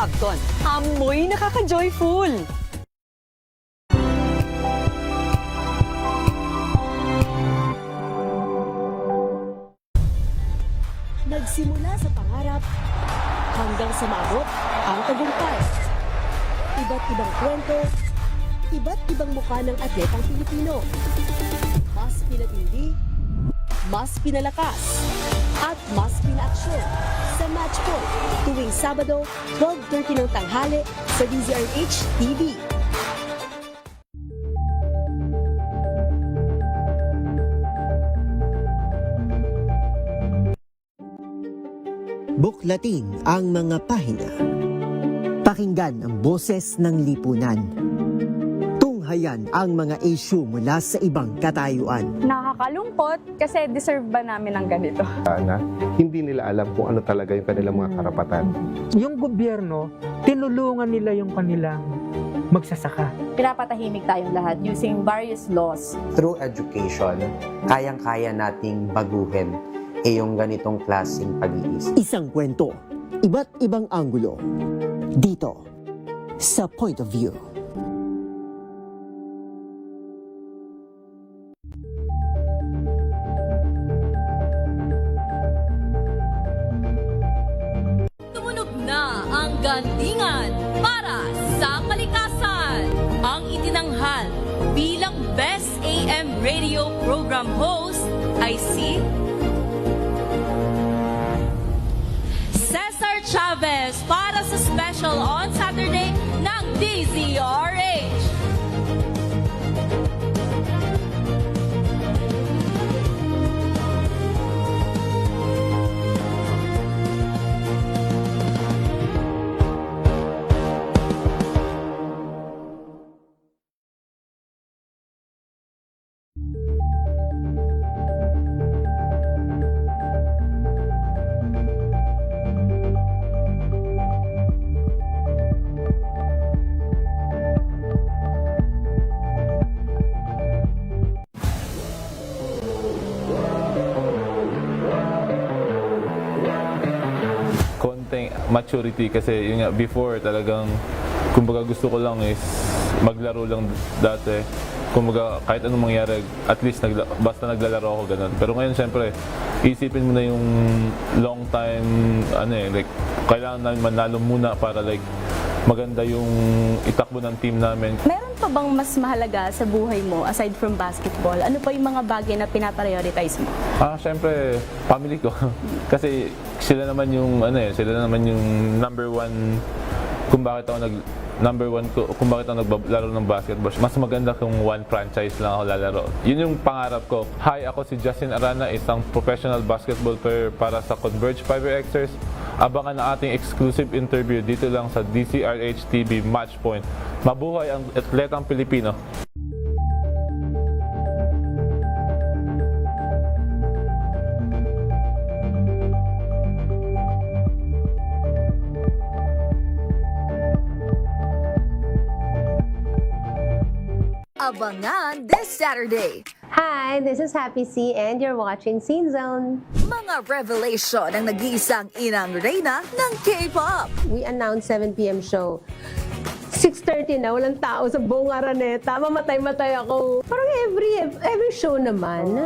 Sabton, amoy nakaka-joyful. Nagsimula sa pangarap hanggang sa maabot ang tagumpay. Iba't ibang kwento, iba't ibang mukha ng atletang Pilipino. Mas pinatindi, mas pinalakas, at mas pinaaksyon sa Match Point tuwing Sabado, 12:30 ng tanghali sa DZRH TV. Buklatin ang mga pahina. Pakinggan ang boses ng lipunan. Tunghayan ang mga issue mula sa ibang katayuan. Nakakalungkot kasi deserve ba namin ng ganito? Na hindi nila alam kung ano talaga yung kanilang mga karapatan. Yung gobyerno, tinulungan nila yung kanilang magsasaka. Pinapatahimik tayong lahat using various laws. Through education, kayang-kaya nating baguhin yung ganitong klaseng pag-iisip. Isang kwento, iba't ibang anggulo. Dito, sa Point of View. Tumunog na ang gandingan para sa kalikasan. Ang itinanghal bilang Best AM Radio Program Host ay si Cesar Chavez para sa special on Saturday ng DZRH. Konting maturity kasi yun nga, before talagang kumbaga gusto ko lang is maglaro lang dati. Kumbaga kahit anong mangyari, at least basta naglalaro ako ganun. Pero ngayon syempre, isipin mo na yung long time, like kailangan namin manalo muna para like maganda yung itakbo ng team namin. Meron pa bang mas mahalaga sa buhay mo aside from basketball? Ano pa yung mga bagay na pinaprioritize mo? Syempre, family ko. Kasi sila naman yung number one kung bakit ako naglalaro ng basketball. Mas maganda kung one franchise lang ako lalaro. Yun yung pangarap ko. Hi, ako si Justin Arana, isang professional basketball player para sa Converge Fiberxers. Abangan ang ating exclusive interview dito lang sa DZRH TV Matchpoint. Mabuhay ang atletang Pilipino. Abangan this Saturday. Hi, this is Happy C and you're watching Scene Zone. Mga revelation ng nag-iisang inang reyna ng K-pop. We announced 7 p.m. show. 6:30 na, walang tao sa buong Araneta. Mamatay-matay ako. Parang every show naman.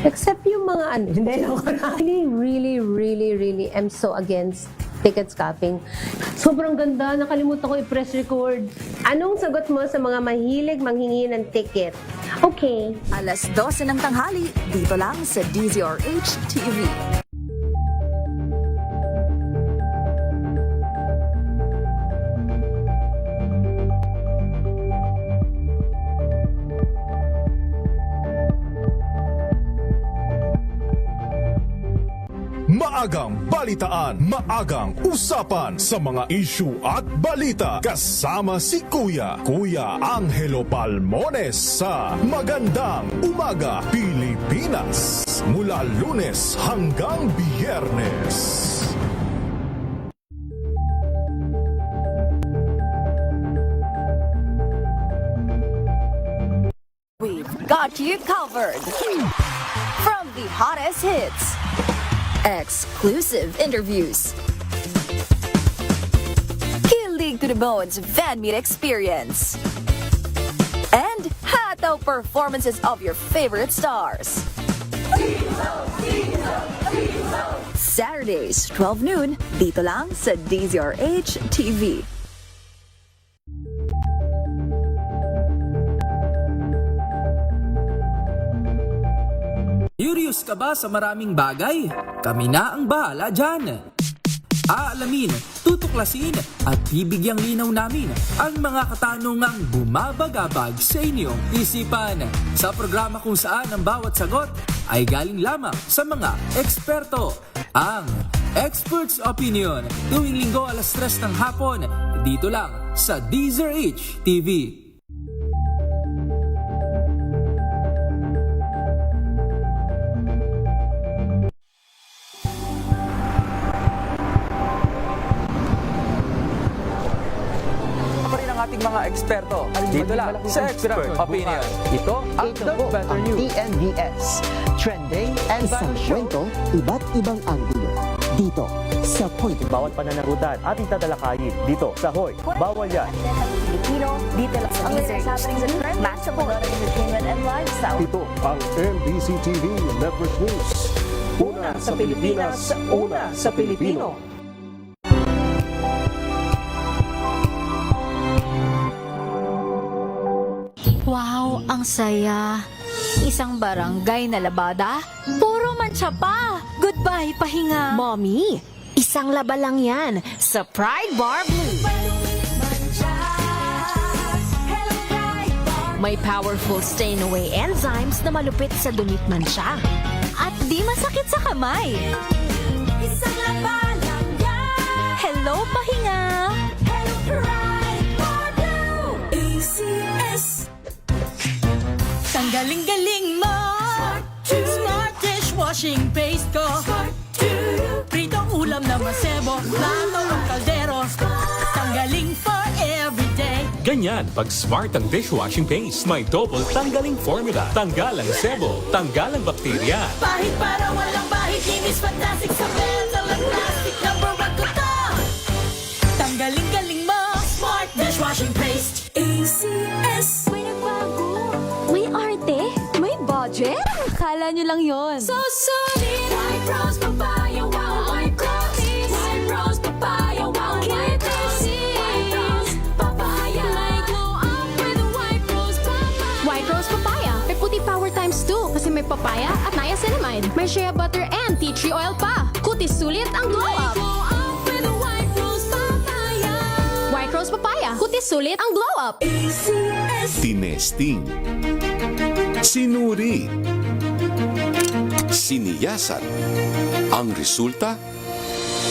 Except yung mga hindi ako really am so against ticket scalping. Sobrang ganda, nakalimutan ko i-press record. Anong sagot mo sa mga mahilig manghingi ng ticket? Okay. Alas 12 ng tanghali, dito lang sa DZRH TV. Maagang balitaan, maagang usapan sa mga issue at balita. Kasama si Kuya Angelo Palmones sa Magandang Umaga Pilipinas. Mula Lunes hanggang Biyernes. We've got you covered. From the hottest hits, exclusive interviews, to the bones fan meet experience. And hataw performances of your favorite stars. Saturdays, 12 noon, dito lang sa DZRH TV. Curious ka ba sa maraming bagay? Kami na ang bahala dyan. Aalamin, tutuklasin at bibigyang linaw namin ang mga katanungang bumabagabag sa inyong isipan. Sa programa kung saan ang bawat sagot ay galing lamang sa mga eksperto. Ang Expert's Opinion tuwing linggo alas 3 ng hapon dito lang sa DZRH TV. Ating mga eksperto dito lang sa Expert Opinion. Ito ang The Better News. TNVS. Trending and isang kwento, iba't ibang anggulo. Dito sa Point. Bawat pananagutan ating tatalakayin dito sa Hoy. Bawal yan. Pilipino, dito lang sa DZRH. Matchable entertainment and lifestyle. Ito ang MBC TV Network News. Una sa Pilipinas, una sa Pilipino. Wow, ang saya. Isang barangay na labada, puro mancha pa. Goodbye, pahinga. Mommy, isang laba lang yan sa Pride Bar Blue. May powerful stain-away enzymes na malupit sa dumit mancha. At di masakit sa kamay. Isang laba lang yan. Hello, pahinga. Hello, Pride Bar Blue. ACS. Ang galing-galing mo. Smart dishwashing paste ko. Pritong ulam na masebo. Plato ng kaldero. Tanggaling for everyday. Ganyan pag smart ang dishwashing paste. May double tanggaling formula. Tanggal ang sebo. Tanggal ang bakterya. Bahit para walang bahit. Linis fantastic sa metal at plastic. Number 1 ko to. Tanggaling-galing mo. Smart dishwashing paste. ACS. May nagbago. May arte? May budget? Kala nyo lang yon. So solid. White rose papaya, wow. White rose. White rose papaya, wow. White rose. White rose papaya. May glow up with white rose papaya. White Rose Papaya. May puti power times 2 kasi may papaya at niacinamide. May shea butter and tea tree oil pa. Kutis sulit ang glow May up. glow up with white rose papaya. White Rose Papaya. Kutis sulit ang glow up. ACS. Tinesting. Sinuri. Siniyasan. Ang resulta?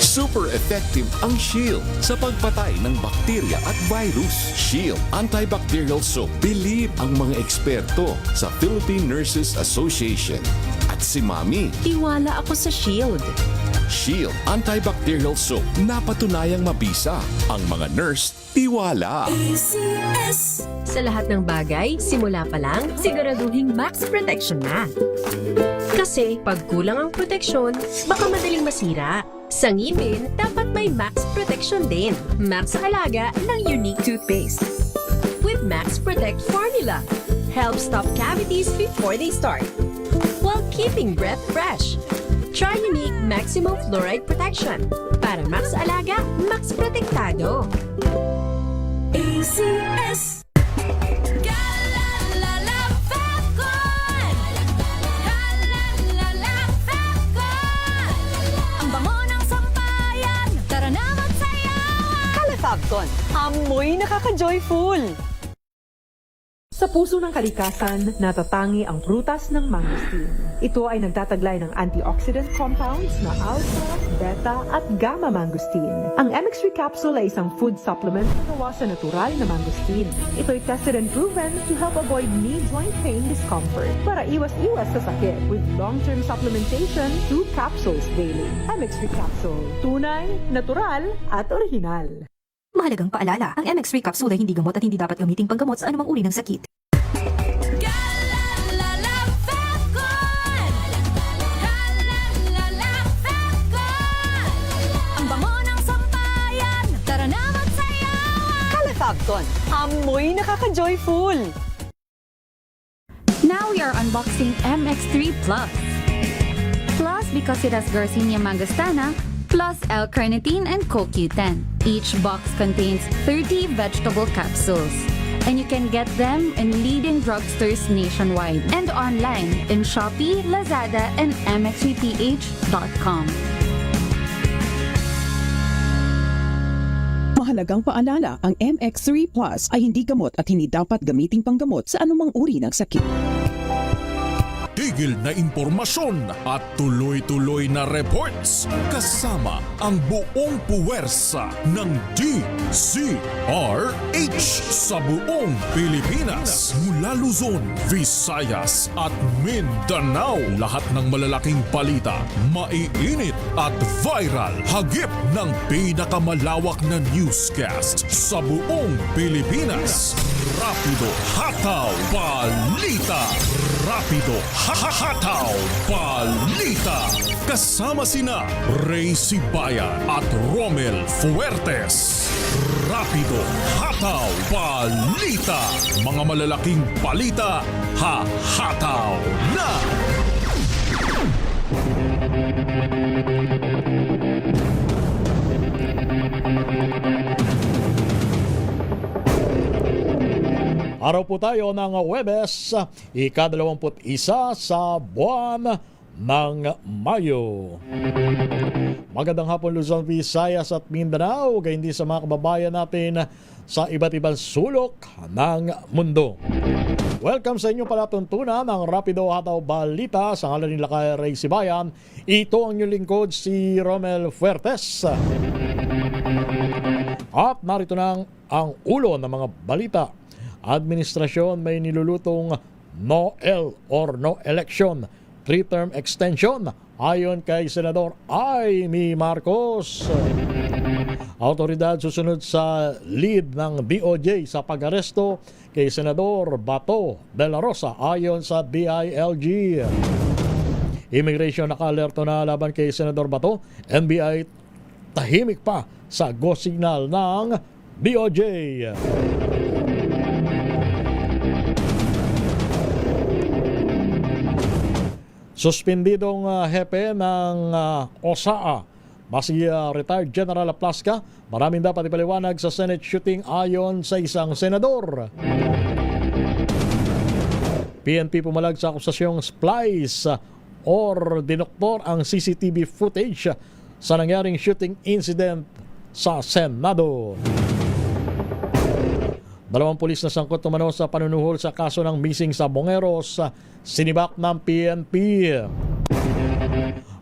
Super effective ang Shield sa pagpatay ng bakterya at virus. Shield Antibacterial Soap. Believe ang mga eksperto sa Philippine Nurses Association. At si Mami. Tiwala ako sa Shield. Shield Antibacterial Soap. Napatunayang mabisa. Ang mga nurse, tiwala. ACS. Sa lahat ng bagay, simula pa lang, siguraduhing max protection na. Kasi pag kulang ang proteksyon, baka madaling masira. Sa ngipin, dapat may max protection din. Max sa halaga ng unique toothpaste. With Max Protect Formula, help stop cavities before they start, while keeping breath fresh. Try unique maximum fluoride protection. Para max alaga, max protektado. ACS. Fabcon, amoy nakaka-joyful. Sa puso ng kalikasan, natatangi ang prutas ng mangosteen. Ito ay nagtataglay ng antioxidant compounds na alpha, beta at gamma mangosteen. Ang MX3 capsule ay isang food supplement na gawa sa natural na mangosteen. Ito ay tested and proven to help avoid knee joint pain discomfort para iwas-iwas sa sakit with long-term supplementation 2 capsules daily. MX3 capsule, tunay, natural at orihinal. Mahalagang paalala, ang MX3 capsule ay hindi gamot at hindi dapat gamiting panggamot sa anumang uri ng sakit. Ang bango ng sampayan, tara na magsayawan. Lipton. Amoy nakaka-joyful! Now we are unboxing MX3 Plus. Plus because it has Garcinia mangostana, plus L-carnitine and CoQ10. Each box contains 30 vegetable capsules. And you can get them in leading drugstores nationwide and online in Shopee, Lazada, and mx3ph.com. Mahalagang paalala, ang MX3 Plus ay hindi gamot at hindi dapat gamiting panggamot sa anumang uri ng sakit. Tigil na impormasyon at tuloy-tuloy na reports kasama ang buong puwersa ng DZRH sa buong Pilipinas. Mula Luzon, Visayas at Mindanao, lahat ng malalaking balita, maiinit at viral. Hagip ng pinakamalawak na newscast sa buong Pilipinas. Rapido Hataw Balita. Rapido Hataw Balita. Kasama sina Ray Sibayan at Romel Fuertes. Rapido Hataw Balita. Mga malalaking balita, hahataw na! Araw po tayo ng Huwebes, ika-21 sa buwan ng Mayo. Magandang hapon Luzon, Visayas at Mindanao, gayon din sa mga kababayan natin sa iba't ibang sulok ng mundo. Welcome sa inyong palatuntunan ng Rapido Hataw Balita sa ngalan nila kay Ray Sibayan. Ito ang inyong lingkod si Romel Fuertes. At narito na ang ulo ng mga balita. Administrasyon may nilulutong no-el or no election, 3-term extension ayon kay Senador Amy Marcos. Autoridad susunod sa lead ng DOJ sa pag-aresto kay Senador Bato de la Rosa ayon sa DILG. Immigration naka-alerto na laban kay Senador Bato. NBI tahimik pa sa go signal ng DOJ. Suspendidong hepe ng OSAA, si retired General Aplasca, maraming dapat ipaliwanag sa Senate shooting ayon sa isang senador. PNP pumalag sa akusasyong splice or dinoktor ang CCTV footage sa nangyaring shooting incident sa Senado. 2 pulis na sangkot umano sa panunuhol sa kaso ng missing sa Bongeros, sinibak ng PNP.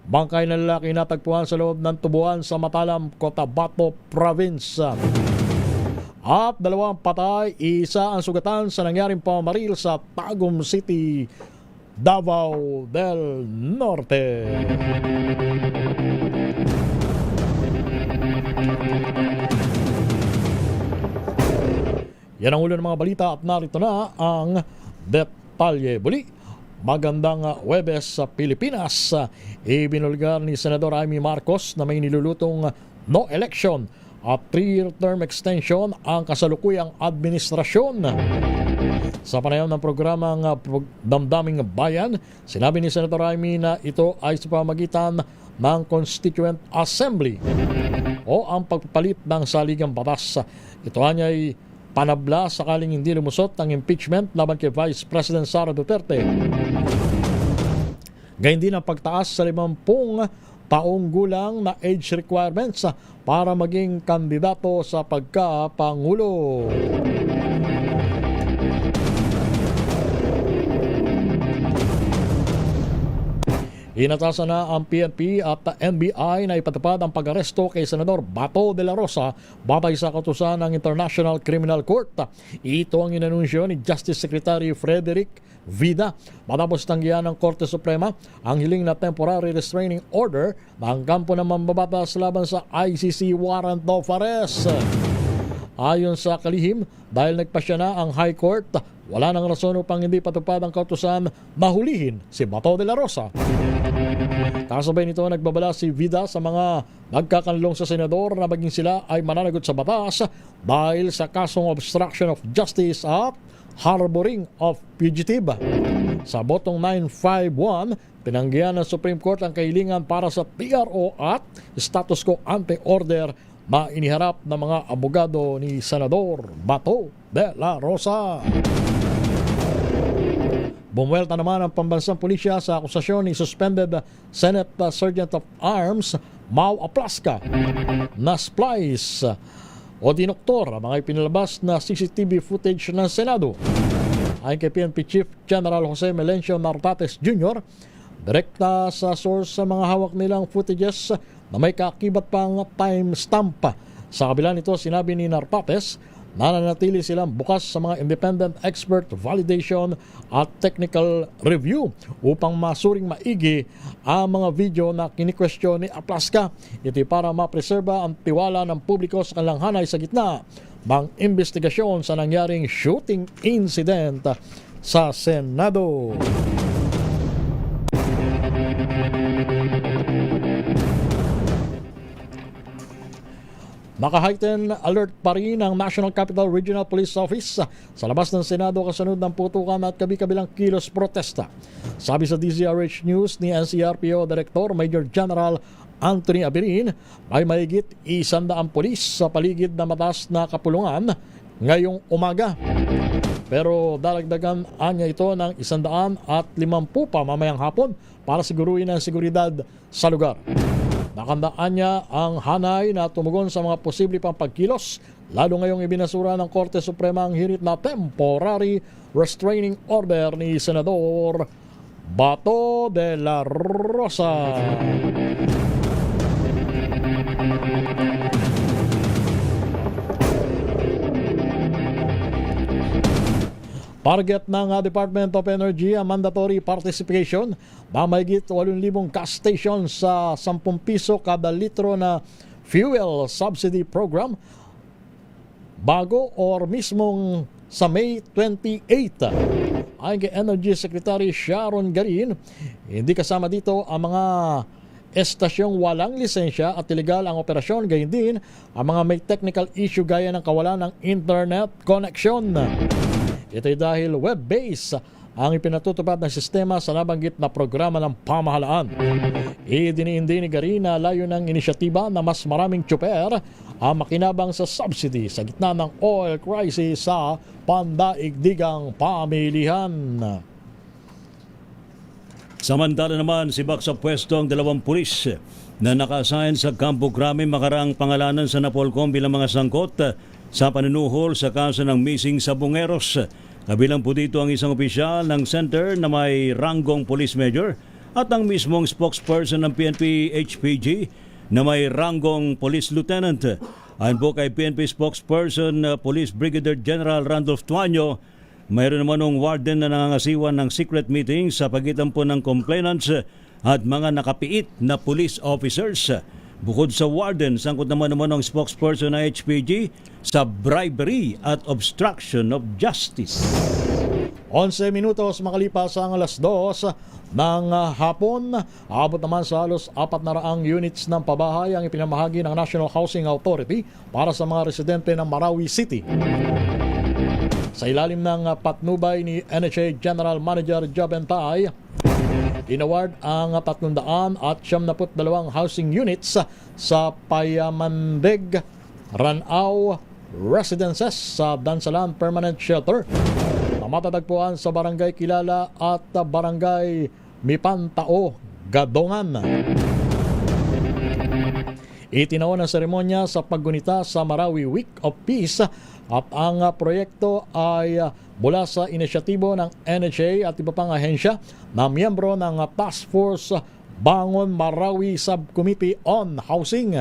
Bangkay na lalaki natagpuan sa loob ng tubuan sa Matalam, Cotabato Province. At 2 patay, 1 ang sugatan sa nangyaring pamamaril sa Tagum City, Davao del Norte. Yan ang ulo ng mga balita at narito na ang detalye. Muli, magandang Huwebes sa Pilipinas. Ibinulgar ni Senador Amy Marcos na may nilulutong no election at 3-term extension ang kasalukuyang administrasyon. Sa panayam ng programang Damdaming Bayan, sinabi ni Senator Amy na ito ay sa pamamagitan ng Constituent Assembly o ang pagpapalit ng saligang batas. Ito ay panabla sakaling hindi lumusot ang impeachment laban kay Vice President Sara Duterte. Gayun din ang pagtaas sa 50 taong gulang na age requirements para maging kandidato sa pagka-pangulo. Inatasan na ang PNP at NBI na ipatupad ang pag-aresto kay Senador Bato de la Rosa batay sa kautusan ng International Criminal Court. Ito ang inanunsyo ni Justice Secretary Frederick Vida matapos tanggihan ng Korte Suprema ang hiling na temporary restraining order ng kampo ng mambabatas laban sa ICC warrant of arrest. Ayon sa kalihim, dahil nagpasya na ang High Court, wala nang rason upang hindi patupad ang kautusan na hulihin si Bato de la Rosa. Kasabay nito, nagbabala si Vida sa mga nagkakanlong sa senador na maging sila ay mananagot sa batas dahil sa kasong obstruction of justice at harboring of fugitive. Sa botong 951, tinanggihan ng Supreme Court ang kahilingan para sa PRO at status quo ante order na iniharap ng mga abogado ni Senador Bato de la Rosa. Bumuelta naman ang pambansang pulisya sa akusasyon ni suspended Senate Sergeant of Arms Mau Aplasca na splice o dinoktor ang mga ipinalabas na CCTV footage ng Senado. Ayon kay PNP Chief General Jose Melencio Nartates Jr., direkta sa source sa mga hawak nilang footages na may kakibat pang timestamp. Sa kabila nito, sinabi ni Nartates na nanatili silang bukas sa mga independent expert validation at technical review upang masuring maigi ang mga video na kinikwestiyon ni Aplasca. Ito para mapreserba ang tiwala ng publiko sa kanilang hanay sa gitna ng investigasyon sa nangyaring shooting incident sa Senado. Naka-heighten alert pa rin ang National Capital Regional Police Office sa labas ng Senado kasunod ng putukan at kabi-kabilang kilos protesta. Sabi sa DZRH News ni NCRPO Director Major General Anthony Abirin, may mahigit 100 pulis sa paligid na mataas na kapulungan ngayong umaga. Pero dalagdagan niya ito ng 150 pa mamayang hapon para siguruhin ang seguridad sa lugar. Nakandaan niya ang hanay na tumugon sa mga posible pang pagkilos, lalo ngayong ibinasura ng Korte Suprema ang hirit na temporary restraining order ni Senador Bato de la Rosa. Target ng Department of Energy ang mandatory participation na mahigit 8,000 gas station sa 10 piso kada litro na fuel subsidy program bago or mismong sa May 28. Ayon kay Energy Secretary Sharon Garin, hindi kasama dito ang mga estasyong walang lisensya at ilegal ang operasyon, gayon din ang mga may technical issue gaya ng kawalan ng internet connection. Ito'y dahil web-based ang ipinatutupad ng sistema sa nabanggit na programa ng pamahalaan. Idiniindi ni Garin na layo ng inisyatiba na mas maraming tsuper ang makinabang sa subsidy sa gitna ng oil crisis sa pandaigdigang pamilihan. Samantala naman, sibak sa pwesto ang 2 pulis na naka-assign sa Campo Crame makaraang pangalanan sa Napolcom bilang mga sangkot sa panunuhol sa kaso ng missing sa Bungeros. Kabilang po dito ang isang opisyal ng center na may ranggong police major at ang mismong spokesperson ng PNP HPG na may ranggong police lieutenant. Ayon po kay PNP spokesperson Police Brigadier General Randolph Tuaño, mayroon naman ng warden na nangangasiwan ng secret meeting sa pagitan po ng complainants at mga nakapiit na police officers. Bukod sa warden, sangkot naman ang spokesperson ng HPG sa bribery at obstruction of justice. 11 minutos makalipas ang alas 2 ng hapon. Abot naman sa halos 400 units ng pabahay ang ipinamahagi ng National Housing Authority para sa mga residente ng Marawi City. Sa ilalim ng patnubay ni NHA General Manager Jobentay, inaward ang 372 housing units sa Payamandeg, Ranao Residences sa Dansalan Permanent Shelter na matatagpuan sa Barangay Kilala at Barangay Mipantao, Gadongan. Itinaon ang seremonya sa paggunita sa Marawi Week of Peace at ang proyekto ay mula sa inisyatibo ng NHA at iba pang ahensya na miyembro ng Task Force Bangon Marawi Subcommittee on Housing.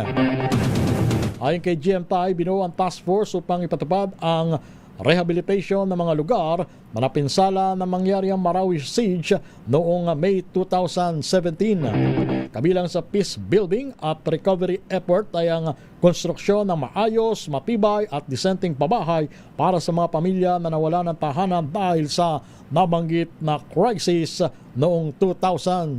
Ayon kay GMTI, binuo ang task force upang ipatupad ang rehabilitation ng mga lugar na napinsala na mangyari ang Marawi Siege noong May 2017. Kabilang sa peace building at recovery effort ay ang konstruksyon ng maayos, matibay at disenteng pabahay para sa mga pamilya na nawala ng tahanan dahil sa nabanggit na crisis noong 2017.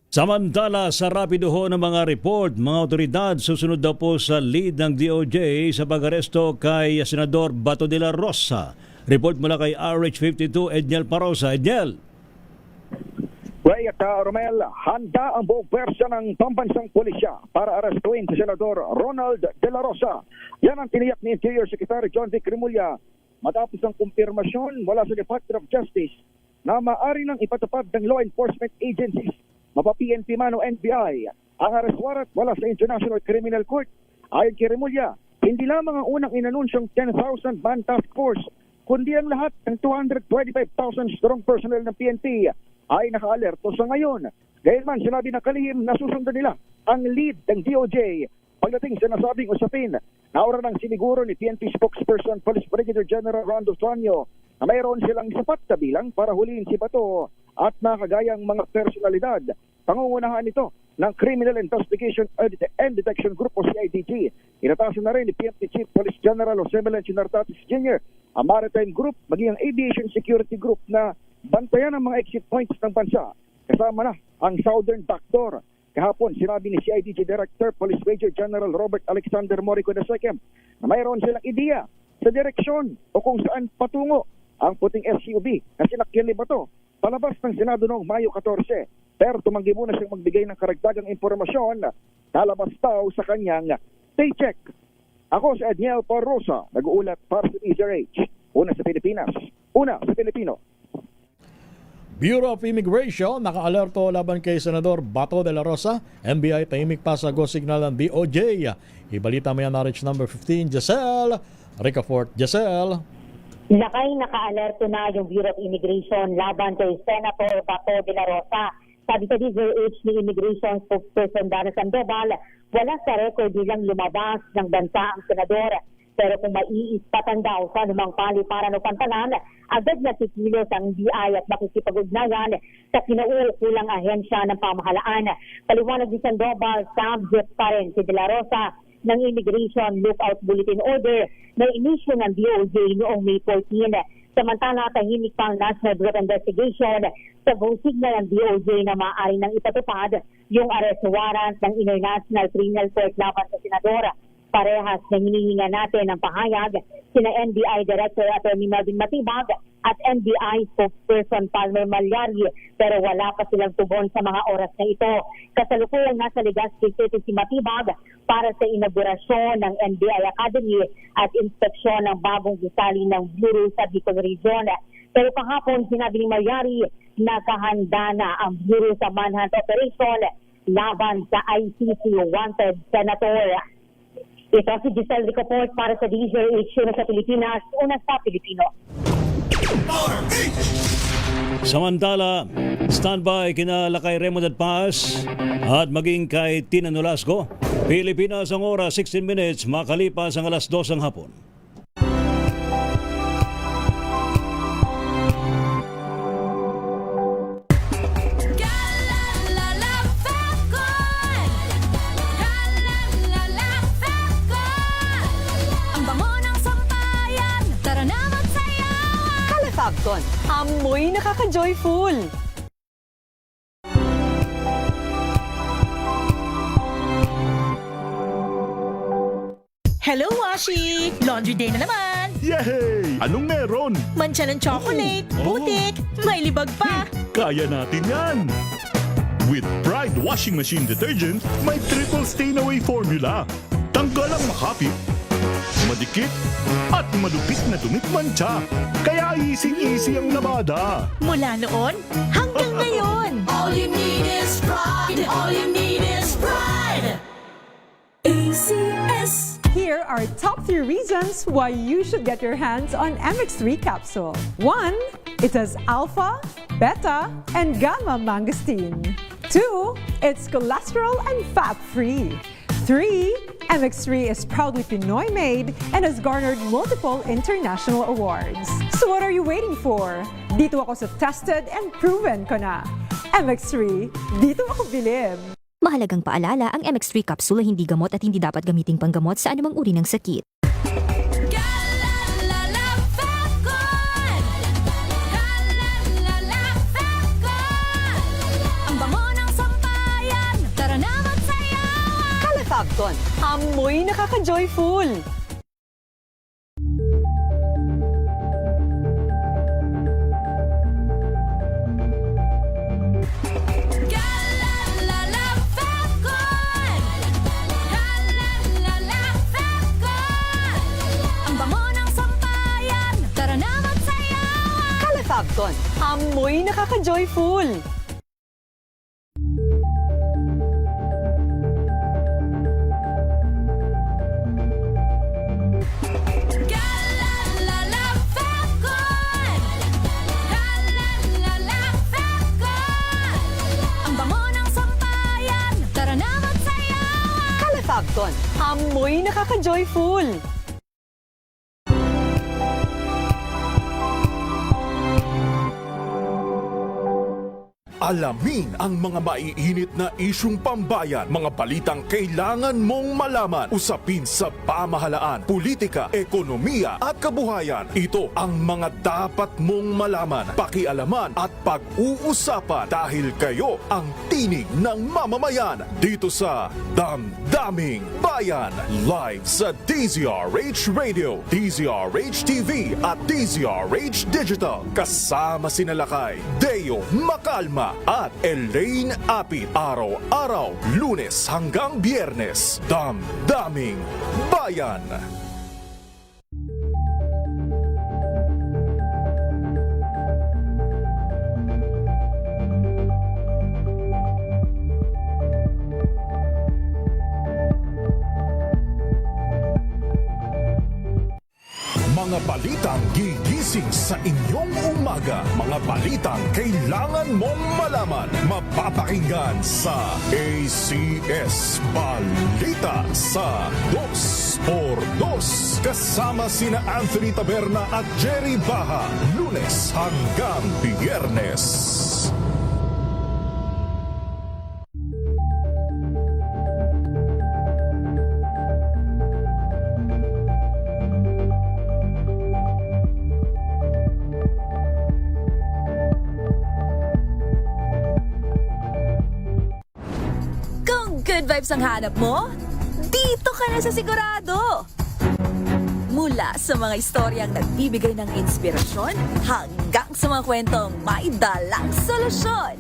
Samantala, sa rapido ho ng mga report, mga otoridad susunod daw po sa lead ng DOJ sa pag-aresto kay Senador Bato de la Rosa. Report mula kay RH52, Edniel Parosa. Edniel. Ray at Romel, handa ang buong pwersa ng pambansang pulisya para arestuin si Senador Ronald de la Rosa. Yan ang tiniyak ni Interior Secretary John Vic Remulla matapos ang kumpirmasyon mula sa Department of Justice na maaari nang ipatupad ng law enforcement agencies, mapa-PNP man o NBI, ang arrest warrant wala sa International Criminal Court. Ayon kay Remulla, hindi lamang ang unang inanunsyong 10,000 man task force, kundi ang lahat ng 225,000 strong personnel ng PNP ay naka-alerto sa ngayon. Gayunman, sinabi ng kalihim na susundan nila ang lead ng DOJ pagdating sa nasabing usapin. Naura ng siniguro ni PNP spokesperson Police Brigadier General Rondo Tonyo na mayroon silang sapat na bilang para huliin si Bato at nakagayang mga personalidad. Pangungunahan nito ng Criminal Investigation and Detection Group o CIDG. Inatasan na rin ni PNP Chief Police General Jose Melencio Nartatis Jr. ang Maritime Group maging ang Aviation Security Group na bantayan ang mga exit points ng bansa. Kasama na ang Southern Backdoor. Kahapon, sinabi ni CIDG Director Police Major General Robert Alexander Morico II na mayroon silang ideya sa direksyon o kung saan patungo ang puting SUV na sinakyan ni Bato palabas ng Senado noong Mayo 14. Pero tumanggi muna siyang magbigay ng karagdagang impormasyon na lalabas daw sa kanyang paycheck. Ako si Edniel Parrosa, nag-uulat para sa DZRH. Una sa Pilipinas, una sa Pilipino. Bureau of Immigration naka-alerto laban kay Senador Bato de la Rosa. NBI tahimik pa sa go signal ng DOJ. Ibalita mo yan na RH number 15, Giselle Ricafort. Giselle. Naka-alerto na yung Bureau of Immigration laban kay Senator Bato de la Rosa. Sabi sa DZRH ni Immigration Spokesperson Dana Sandoval, wala sa record nilang lumabas ng bansa ang senador. Pero kung maiispatan daw sa anumang paliparan o pantalan, agad na kikilos ang NBI at makikipag-ugnayan sa kinauukulang ahensya ng pamahalaan. Paliwanag ni Sandoval, subject pa rin si De La Rosa ng Immigration Lookout Bulletin Order na inisyu ng DOJ noong May 14. Samantala, tahimik pa ang National Bureau of Investigation sa go signal ng DOJ na maaari nang ipatupad yung arrest warrant ng International Criminal Court laban sa senador. Parehas na hinihinga natin ng pahayag sina NBI Director Atty. Melvin Matibag at NBI spokesperson Palmer Malyari, pero wala pa silang tubon sa mga oras na ito. Kasalukuyang nasa Legazpi City si Matibag para sa inaugurasyon ng NBI Academy at inspeksyon ng bagong gusali ng Bureau sa Bicol Region. Pero kahapon sinabi ni Malyari na kahanda na ang Bureau sa manhunt operation laban sa ICC wanted senator. Ito si Giselle Ricafort para sa DZRH sa Pilipinas, una sa Pilipino. Samantala, standby kina Lakay Raymond at Paz at maging kay Tina Nolasco. Pilipinas ang oras 16 minutes makalipas ang alas 2 ng hapon. Fabcon, amoy nakaka-joyful. Hello, Washi! Laundry day na naman! Yay! Anong meron? Mancha ng chocolate, putik, may libag pa. Kaya natin yan! With Pride Washing Machine Detergent, may triple stain-away formula. Tanggal ang makapit, madikit, at malupit na dumit-mancha. Kaya easy-easy ang labada. Mula noon hanggang ngayon. All you need is pride. All you need is pride. ACS. Here are top 3 reasons why you should get your hands on MX3 capsule. 1. It has alpha, beta, and gamma mangosteen. 2. It's cholesterol and fat-free. MX3 is proudly Pinoy made and has garnered multiple international awards. So what are you waiting for? Dito ako sa tested and proven ko na. MX3, dito ako bilib. Mahalagang paalala, ang MX3 capsule ay hindi gamot at hindi dapat gamiting panggamot sa anumang uri ng sakit. Calafabcon, amoy nakaka-joyful. Calafabcon, amoy nakaka-joyful. Calafabcon, amoy nakaka-joyful. Alamin ang mga maiinit na isyung pambayan, mga balitang kailangan mong malaman, usapin sa pamahalaan, politika, ekonomiya at kabuhayan. Ito ang mga dapat mong malaman, pakialaman at pag-uusapan dahil kayo ang tinig ng mamamayan dito sa Damdaming Bayan. Live sa DZRH Radio, DZRH TV at DZRH Digital. Kasama sina Lakay, Deo Macalma at Elaine Apit. Araw-araw, Lunes hanggang Biyernes. Damdaming Bayan. Mga balitang gigising sa inyong umaga. Mga balitang kailangan mong malaman. Mapapakinggan sa ACS Balita sa 2x2. Kasama sina Anthony Taberna at Jerry Baha. Lunes hanggang Biyernes. Good vibes ang hanap mo? Dito ka na sa sigurado! Mula sa mga istoryang nagbibigay ng inspirasyon hanggang sa mga kwentong may dalang solusyon.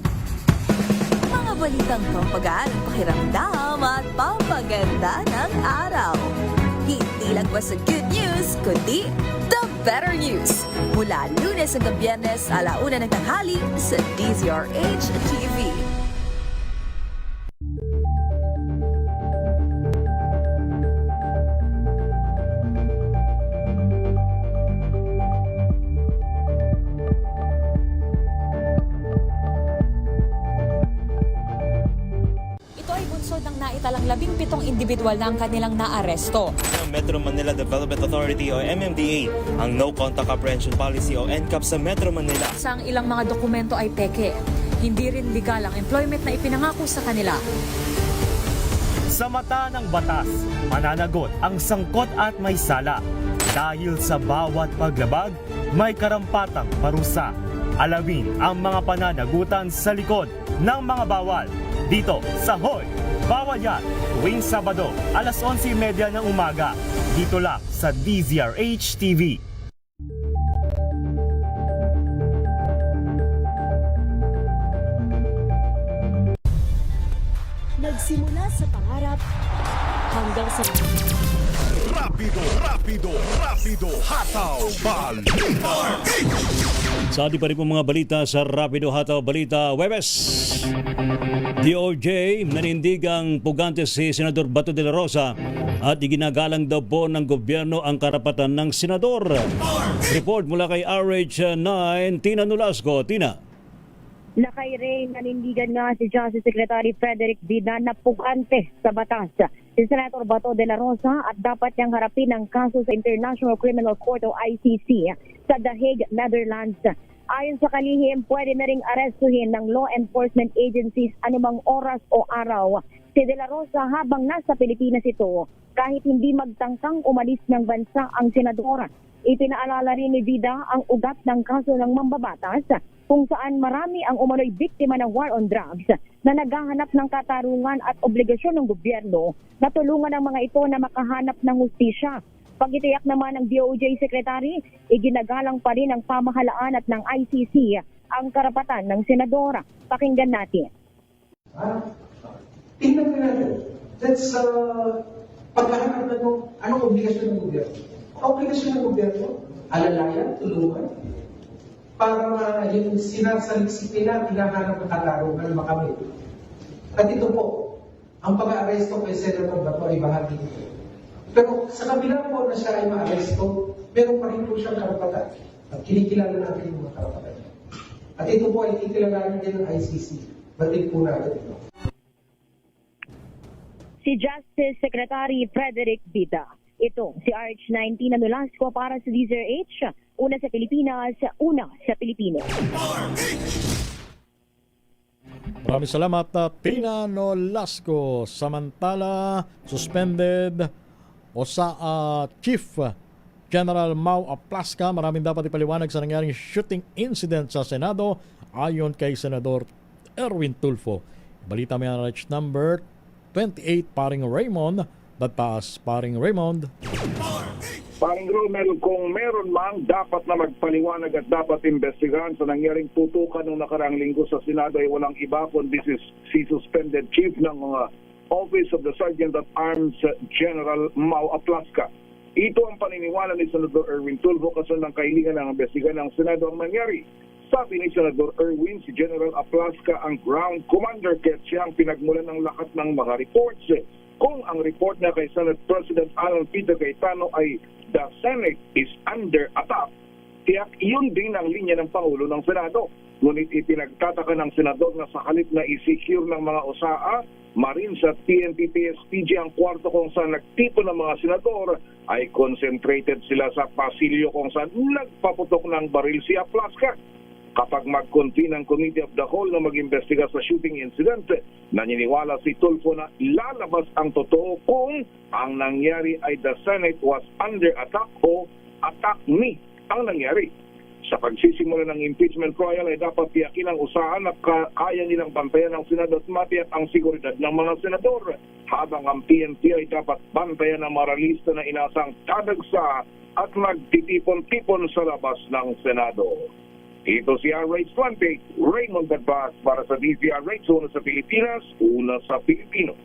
Mga balitang pampagaan ang pakiramdam at pampaganda ng araw. Hindi lang basta good news, kundi the better news. Mula Lunes hanggang Biyernes, 1:00 ng tanghali sa DZRH TV. Naitalang 17 individual na ang kanilang naaresto. Ng Metro Manila Development Authority o MMDA ang No Contact Apprehension Policy o NCAP sa Metro Manila. Sa ang ilang mga dokumento ay peke, hindi rin legal ang employment na ipinangako sa kanila. Sa mata ng batas, mananagot ang sangkot at may sala. Dahil sa bawat paglabag, may karampatang parusa. Alamin ang mga pananagutan sa likod ng mga bawal. Dito sa Hoy! Bawal Yan, tuwing Sabado, 11:30 ng umaga. Dito lang sa DZRH TV. Nagsimula sa pangarap hanggang sa... Rapido, hataw, balita. Sa ating pa rin mga balita sa Rapido Hataw Balita, Webes. DOJ nanindigang pugante si Senador Bato de la Rosa at iginagalang daw po ng gobyerno ang karapatan ng senador. Report mula kay RH9, Tina Nolasco. Tina. Lakay Ray, nanindigan nga si Justice Secretary Frederick Bida na pugante sa batas si Senator Bato de la Rosa at dapat niyang harapin ang kaso sa International Criminal Court o ICC sa The Hague, Netherlands. Ayon sa kalihim, pwede na ring arestuhin ng law enforcement agencies anumang oras o araw si De La Rosa habang nasa Pilipinas ito kahit hindi magtangkang umalis ng bansa ang senadora. Ipinaalala rin ni Vida ang ugat ng kaso ng mambabatas kung saan marami ang umano'y biktima ng war on drugs na naghahanap ng katarungan at obligasyon ng gobyerno na tulungan ang mga ito na makahanap ng hustisya. Pagitiyak naman ng DOJ Secretary, iginagalang pa rin ng pamahalaan at ng ICC ang karapatan ng senadora. Pakinggan natin. Tingnan natin. That's pagkahanap na anong obligasyon ng gobyerno. Obligasyon ng gobyerno, alalayan, tulungan. Para yung sinasaliksik nila, hinahanap ng katarungan, makamit. At ito po, ang pag-aaresto kay Senator Bato ay bahagi nito. Pero sa kabila po na siya ay ma-aresto, meron pa rin po siyang karapatan. At kinikilala natin yung mga karapatan niya. At ito po ay kikilalanin din ng ICC. Batin po natin ito. Si Justice Secretary Frederick Bida. Ito, si RH19 na Nolasco para sa DZRH. Una sa Pilipinas, una sa Pilipino. Maraming salamat, Tina Nolasco. Samantala, suspended Chief General Mau Aplasca. Maraming dapat ipaliwanag sa nangyaring shooting incident sa Senado ayon kay Senador Erwin Tulfo. Balita may RH number 28, Paring Raymond. Batas, Paring Raymond. Paring Romel, kung meron mang dapat na magpaliwanag at dapat investigahan sa nangyaring tutukan ng nakarang linggo sa Senado ay walang iba kundi si suspended chief ng Office of the Sergeant at Arms General Mau Aplasca. Ito ang paniniwala ni Senador Erwin Tulfo kasunod ng kahilingan ng investigahan ng Senado ang nangyari. Sabi ni Senador Erwin, si General Aplasca ang ground commander kaya siya ang pinagmulan ng lahat ng mga reports. Kung ang report na kay Senate President Alan Peter Cayetano ay the Senate is under attack, tiyak yun din ang linya ng Pangulo ng Senado. Ngunit ipinagtataka ng Senador na sa halip na i-secure ng mga OSAA, Marines at PNP PSPG ang kwarto kung saan nagtipon ng mga senador, ay concentrated sila sa pasilyo kung saan nagpaputok ng baril si Aplasca. Kapag mag-convene ang Committee of the Whole na mag-imbestiga sa shooting incident, naniniwala si Tulfo na ilalabas ang totoo kung ang nangyari ay the Senate was under attack o attack me ang nangyari. Sa pagsisimula ng impeachment trial ay dapat tiyakin ang usahan na kaya nilang bantayan ng Senado at matiyak ang seguridad ng mga senador, habang ang PNP ay dapat bantayan ng moralista na inasang kadagsa at magtitipon-tipon sa labas ng Senado. Ito si RH20, Raymond Badbas para sa DZRH, una sa Pilipinas, una sa Pilipino.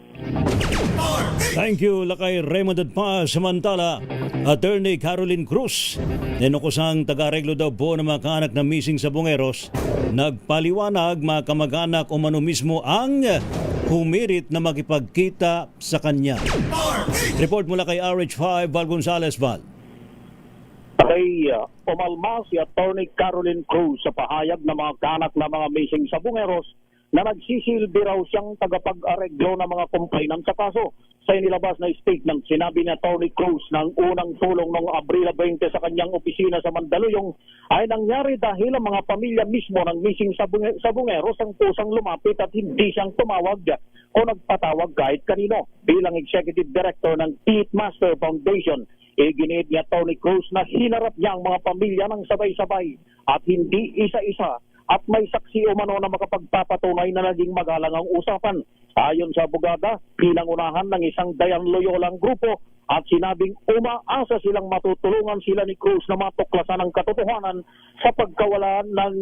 Thank you, Lakay Raymond Badbas. Samantala, Attorney Caroline Cruz, ninukusang taga-areglo daw po ng mga kaanak na missing sa Bungeros, nagpaliwanag mga kamag-anak o mano mismo ang humirit na makipagkita sa kanya. Report mula kay RH5, Val Gonzales. Val. Ay umalma si Attorney Caroline Cruz sa pahayag ng mga kanak na mga missing sa Bungeros na nagsisilbi raw siyang tagapag-areglo ng mga complainant sa kaso. Sa inilabas na statement, sinabi ni Attorney Cruz ng unang tulong noong Abril 20 sa kanyang opisina sa Mandaluyong ay nangyari dahil ang mga pamilya mismo ng missing sa Bungeros ang kusang lumapit at hindi siyang tumawag o nagpatawag kahit kanino. Bilang Executive Director ng Pitmaster Foundation, iginiit ni Attorney Cruz na hinarap niya ang mga pamilya ng sabay-sabay at hindi isa-isa at may saksi umano na makapagpapatunay na naging magalang ang usapan. Ayon sa abogada, pinangunahan ng isang Dayan Loyolang grupo at sinabing umaasa silang matutulungan sila ni Cruz na matuklasan ang katotohanan sa pagkawala ng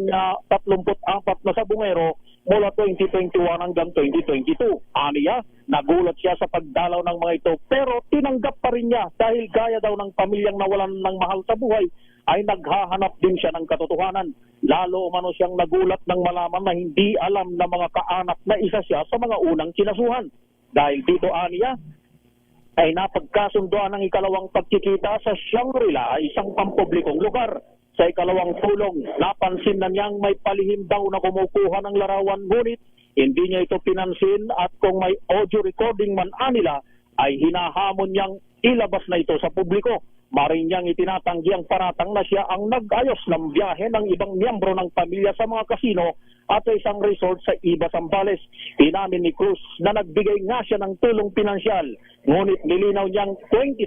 34 na sabungero mula 2021 hanggang 2022. Aniya, nagulat siya sa pagdalaw ng mga ito pero tinanggap pa rin niya dahil gaya daw ng pamilyang nawalan ng mahal sa buhay ay naghahanap din siya ng katotohanan. Lalo umano siyang nagulat nang malaman na hindi alam ng mga kaanak na isa siya sa mga unang kinasuhan. Dahil dito aniya, ay napagkasundoan ng ikalawang pagkikita sa Shangri-La, isang pampublikong lugar. Sa ikalawang pulong, napansin na niyang may palihim daw na kumukuha ng larawan, ngunit hindi niya ito pinansin at kung may audio recording man anila ay hinahamon niyang ilabas na ito sa publiko. Maring niyang itinatanggi ang paratang na siya ang nag-ayos ng biyahe ng ibang miyembro ng pamilya sa mga kasino at sa isang resort sa Iba, Zambales. Inamin ni Cruz na nagbigay nga siya ng tulong pinansyal, ngunit nilinaw niyang 20,000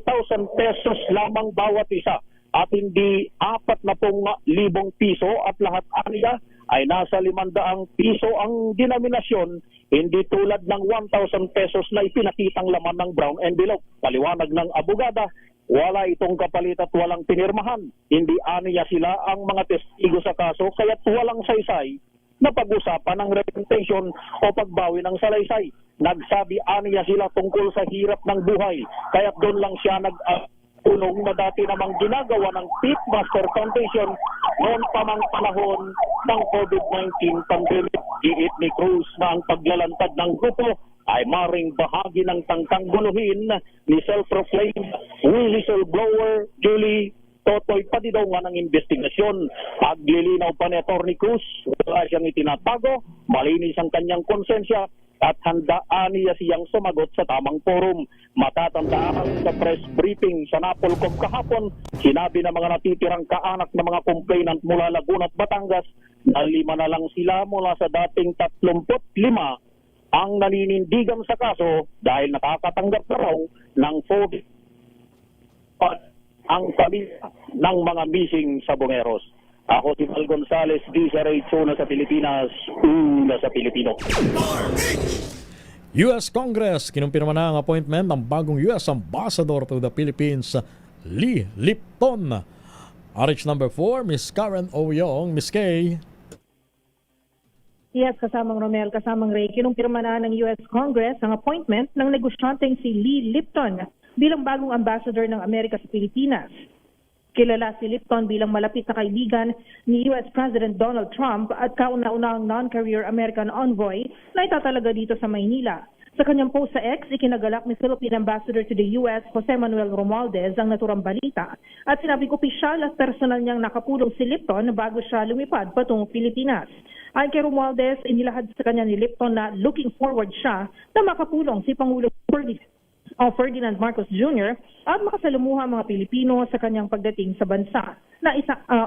pesos lamang bawat isa at hindi 40,000 piso at lahat aniya ay nasa 500 piso ang denominasyon, hindi tulad ng 1,000 pesos na ipinakitang laman ng brown envelope. Paliwanag ng abogada, wala itong kapalit at walang pinirmahan. Hindi aniya sila ang mga testigo sa kaso, kaya't walang saysay na pag-usapan ng representation o pagbawi ng salaysay. Nagsabi aniya sila tungkol sa hirap ng buhay, kaya't doon lang siya tulong na dati namang ginagawa ng Pitmaster Foundation noon pa mang panahon ng COVID-19 pandemic. Giit ni Cruz na ang paglalantad ng grupo ay maring bahagi ng tangkang guluhin ni self-proclaimed whistleblower Julie Totoy Padidongan ng investigasyon. Paglilinaw pa ni Atty. Cruz, wala siyang itinatago, malinis ang kanyang konsensya at handaan niya siyang sumagot sa tamang forum. Matatandaan sa press briefing sa Napolcom kahapon, sinabi ng mga natitirang kaanak ng mga complainant mula Laguna at Batangas na 5 na lang sila mula sa dating 35 ang naninindigan sa kaso dahil nakakatanggap na raw ng 40 ang pamilya ng mga missing sabongeros. Ako si Val Gonzales, DZRH, una sa Pilipinas, una sa Pilipino. US Congress, kinumpirma na ang appointment ng bagong US Ambassador to the Philippines, Lee Lipton. RH number 4, Miss Karen Oyong. Miss Kay. Yes, kasamang Romel, kasamang Ray, kinumpirma na ng US Congress ang appointment ng negosyanteng si Lee Lipton bilang bagong ambassador ng Amerika sa Pilipinas. Kilala si Lipton bilang malapit na kaibigan ni US President Donald Trump at kauna-unahang non-career American envoy na itatalaga dito sa Maynila. Sa kanyang post sa X, ikinagalak ni Philippine Ambassador to the US, Jose Manuel Romualdez, ang naturang balita at sinabing opisyal at personal niyang nakapulong si Lipton bago siya lumipad patungong Pilipinas. Ayon kay Romualdez, inilahad sa kanya ni Lipton na looking forward siya na makapulong si Pangulong Ferdinand Marcos Jr. at makasalumuha ang mga Pilipino sa kanyang pagdating sa bansa na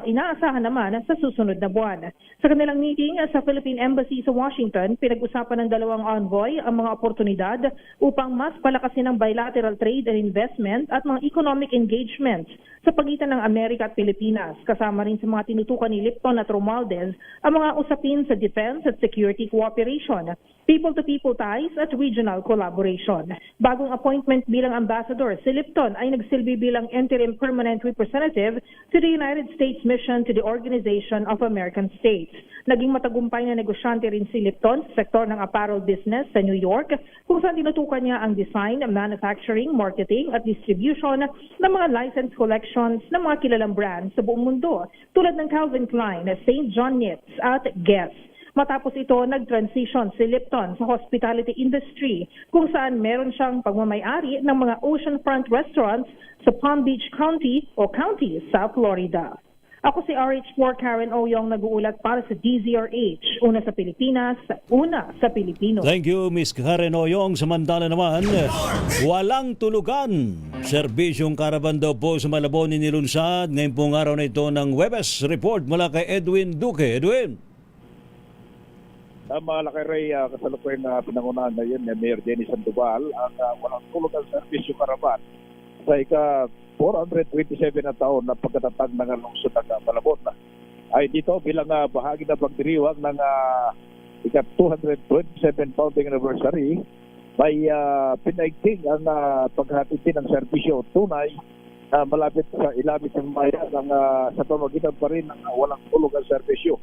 inaasahan naman sa susunod na buwan. Sa kanilang meeting sa Philippine Embassy sa Washington, pinag-usapan ng dalawang envoy ang mga oportunidad upang mas palakasin ang bilateral trade and investment at mga economic engagements sa pagitan ng Amerika at Pilipinas. Kasama rin sa mga tinutukan ni Lipton at Romualdez ang mga usapin sa defense at security cooperation, people-to-people ties at regional collaboration. Bagong appointment bilang ambassador, si Lipton ay nagsilbi bilang interim permanent representative to the United States Mission to the Organization of American States. Naging matagumpay na negosyante rin si Lipton sa sektor ng apparel business sa New York, kung saan tinutukan niya ang design, manufacturing, marketing at distribution ng mga licensed collections ng mga kilalang brands sa buong mundo tulad ng Calvin Klein, St. John Knits at Guess. Matapos ito, nag-transition si Lipton sa hospitality industry kung saan meron siyang pagmamay-ari ng mga oceanfront restaurants sa Palm Beach County sa Florida. Ako si RH4 Karen Oyong, nag-uulat para sa DZRH, una sa Pilipinas, una sa Pilipino. Thank you, Miss Karen Oyong. Samantala naman, walang tulugan. Serbisyong karavan daw po sa Malabon nilunsad ngayong pong araw na ito ng Webes. Report mula kay Edwin Duque. Edwin. Tama, Ray, kasalukuyan na pinangunahan na yun, Mayor Jenny Sandoval, ang walang tulugan serbisyo karavan sa ika-427 na taon na pagkatatag ng lungsod ng Malabon. Ay dito bilang bahagi na pagdiriwang ng ika-227 founding anniversary, may pinaigting ang paghatid din ng serbisyo tunay na malapit sa ilapit ng bayan sa pamagitan pa rin ng walang tulugan serbisyo.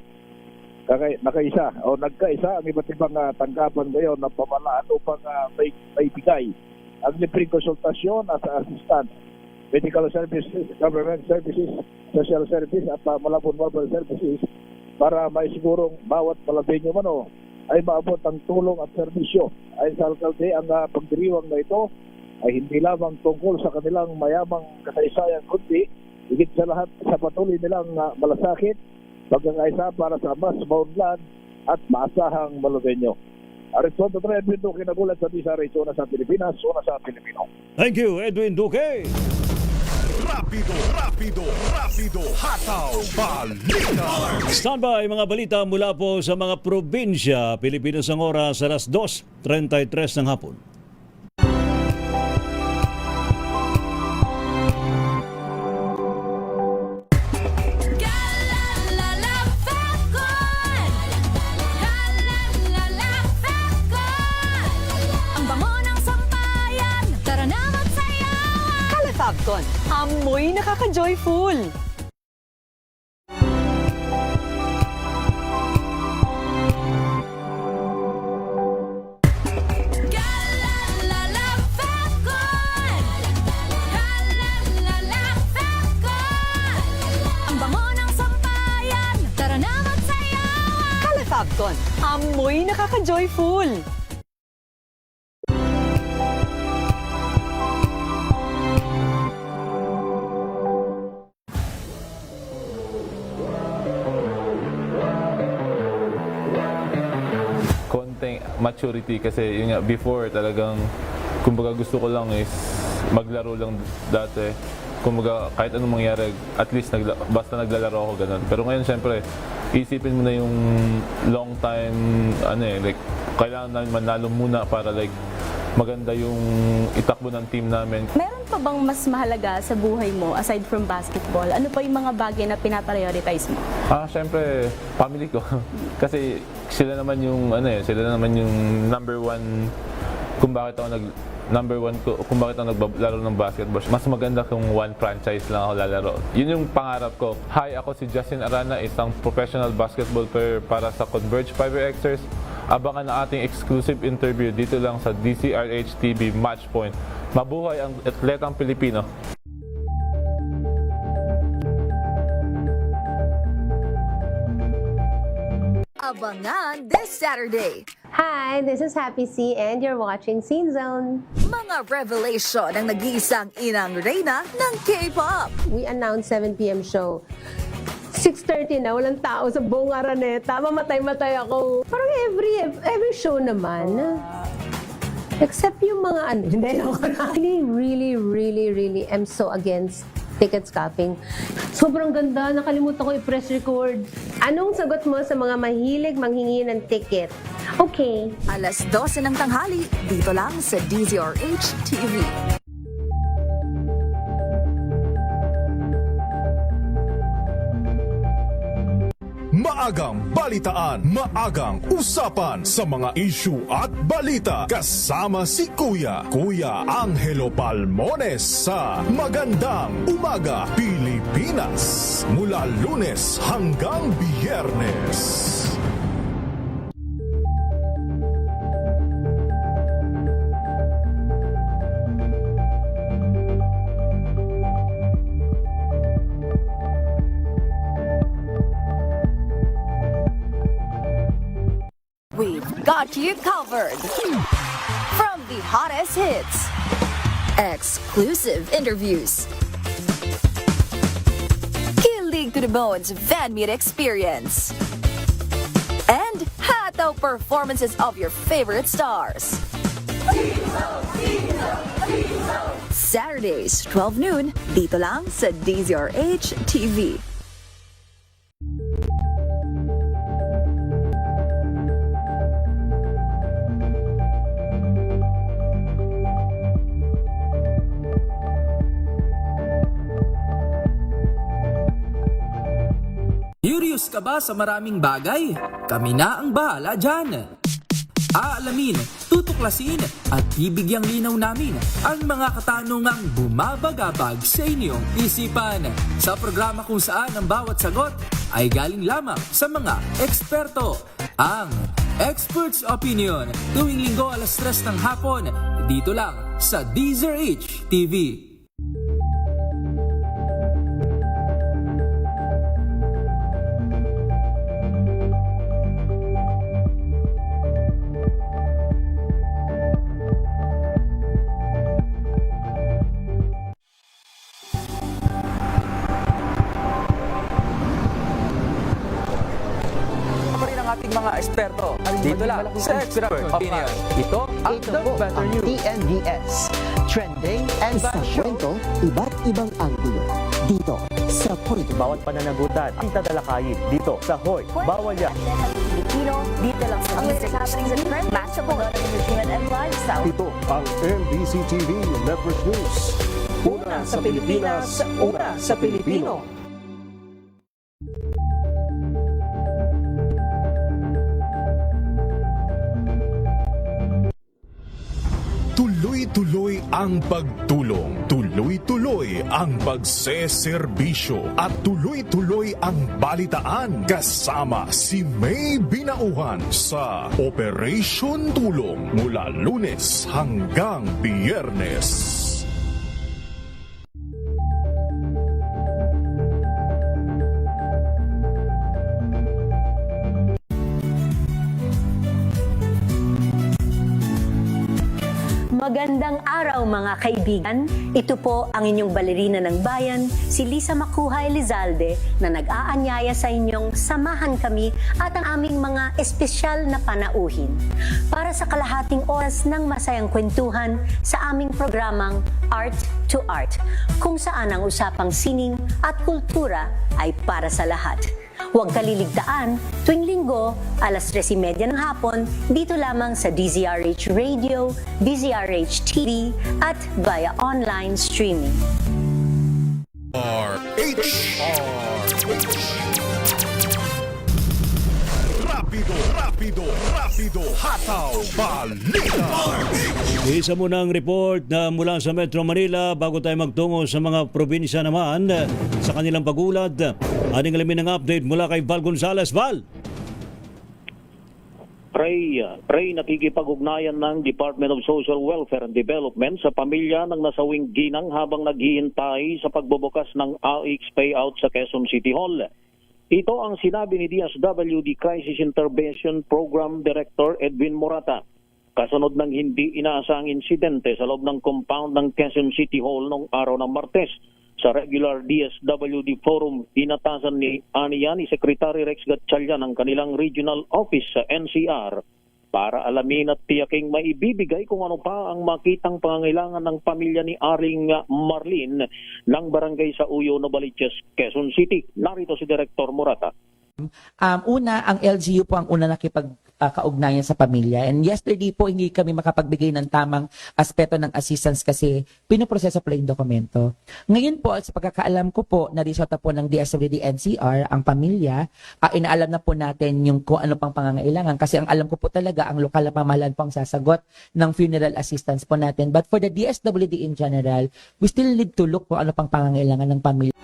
Nagkaisa ang iba't ibang tanggapan ngayon na pamalaan upang may bigay ang libreng konsultasyon at assistance, medical services, government services, social service at Malabon mobile services para maisigurong bawat Malabenyo mano ay maabot ang tulong at serbisyo. Ayon sa alkalde, ang pagdiriwang na ito ay hindi lamang tungkol sa kanilang mayamang kasaysayan kundi higit sa lahat sa patuloy nilang malasakit, pagkakaisa para sa mas maunlad at maasahang Malubenyo. Aristotle Edwin Duque, nagulat sa DZRH, una sa Pilipinas, una sa Pilipino. Thank you, Edwin Duque. Rapido, hataw, balita. Standby mga balita mula po sa mga probinsya. Pilipinas ang oras alas 2:33 ng hapon. Fabcon, amoy nakaka-joyful. Ang bango ng sampayan, tara na magsayawan. Fabcon, amoy nakaka-joyful. Konting maturity kasi yun nga, before talagang kumbaga gusto ko lang is maglaro lang dati. Kumbaga kahit anong mangyari, at least basta naglalaro ako ganun. Pero ngayon syempre, isipin mo na yung long time, like kailangan namin manalo muna para like maganda yung itakbo ng team namin. Meron pa bang mas mahalaga sa buhay mo aside from basketball? Ano pa yung mga bagay na pinaprioritize mo? Syempre, family ko. Kasi sila naman yung number one kung bakit ako naglalaro ng basketball. Mas maganda kung one franchise lang ako lalaro. Yun yung pangarap ko. Hi, ako si Justin Arana, isang professional basketball player para sa Converge 5Xers. Abangan ang ating exclusive interview dito lang sa DZRH TV Matchpoint. Mabuhay ang atletang Pilipino. Abangan this Saturday. Hi, this is Happy C and you're watching Scene Zone. Mga revelation ng nag-iisang inang reyna ng K-pop. We announced 7 p.m. show. 6:30 na, walang tao sa buong Araneta. Mamatay-matay ako. Parang every show naman. Except yung mga hindi ako really am so against ticket scalping. Sobrang ganda, nakalimutan ko i-press record. Anong sagot mo sa mga mahilig manghingi ng ticket? Okay. Alas 12 ng tanghali, dito lang sa DZRH TV. Maagang balitaan, maagang usapan sa mga issue at balita. Kasama si Kuya Angelo Palmones sa Magandang Umaga Pilipinas. Mula Lunes hanggang Biyernes. We've got you covered. From the hottest hits, exclusive interviews, kilig to the bones fan meet experience, and hataw performances of your favorite stars. Saturdays, 12 noon, dito lang sa DZRH TV. Curious ka ba sa maraming bagay? Kami na ang bahala dyan. Aalamin, tutuklasin at bibigyang linaw namin ang mga katanungang bumabagabag sa inyong isipan. Sa programa kung saan ang bawat sagot ay galing lamang sa mga eksperto. Ang Expert's Opinion, tuwing linggo alas 3 ng hapon, dito lang sa DZRH TV. Mula sa Expert Opinion, ito ang The Better News. TNVS, Trending and Fashion. Kwento, iba't ibang anggulo. Dito sa Point. Bawat pananagutan ang tatalakayin dito sa Hoy. Bawal yan. Pilipino, dito lang sa latest happenings and trends, matchable entertainment and lifestyle. Ito ang NBC TV Network News. Una sa Pilipinas, una sa Pilipino. Tuloy-tuloy ang pagtulong, tuloy-tuloy ang pagseserbisyo, at tuloy-tuloy ang balitaan kasama si May Binauhan sa Operation Tulong mula Lunes hanggang Biyernes. Magandang araw mga kaibigan. Ito po ang inyong balerina ng bayan, si Lisa Makuha Elizalde, na nag-aanyaya sa inyong samahan kami at ang aming mga espesyal na panauhin para sa kalahating oras ng masayang kwentuhan sa aming programang Art to Art, kung saan ang usapang sining at kultura ay para sa lahat. Huwag kaliligtaan, tuwing linggo, alas 3:30 ng hapon, dito lamang sa DZRH Radio, DZRH TV, at via online streaming. Rapido, hataw, balita. Isa muna ang report na mula sa Metro Manila bago tayo magtungo sa mga probinsya naman sa kanilang pag-ulad. Ating alamin ng update mula kay Val Gonzales. Val! Pray nakikipag-ugnayan ng Department of Social Welfare and Development sa pamilya ng nasawing ginang habang naghihintay sa pagbubukas ng AX payout sa Quezon City Hall. Ito ang sinabi ni DSWD Crisis Intervention Program Director Edwin Morata kasunod ng hindi inaasang insidente sa loob ng compound ng Quezon City Hall noong araw ng Martes. Sa regular DSWD forum, inatasan ni Secretary Rex Gatchalian ang kanilang regional office sa NCR para alamin at tiyaking maibibigay kung ano pa ang makitang pangangailangan ng pamilya ni Aring Marlene ng barangay sa Uyo, Novaliches, Quezon City. Narito si Director Morata. Una, ang LGU po ang una nakipagkaugnayan sa pamilya. And yesterday po, hindi kami makapagbigay ng tamang aspeto ng assistance kasi pinoproseso po yung dokumento. Ngayon po, sa pagkakaalam ko po, narisota po ng DSWD NCR ang pamilya. Inaalam na po natin yung kung ano pang pangangailangan kasi ang alam ko po talaga, ang lokal na pamahalaan po ang sasagot ng funeral assistance po natin. But for the DSWD in general, we still need to look po ano pang pangangailangan ng pamilya.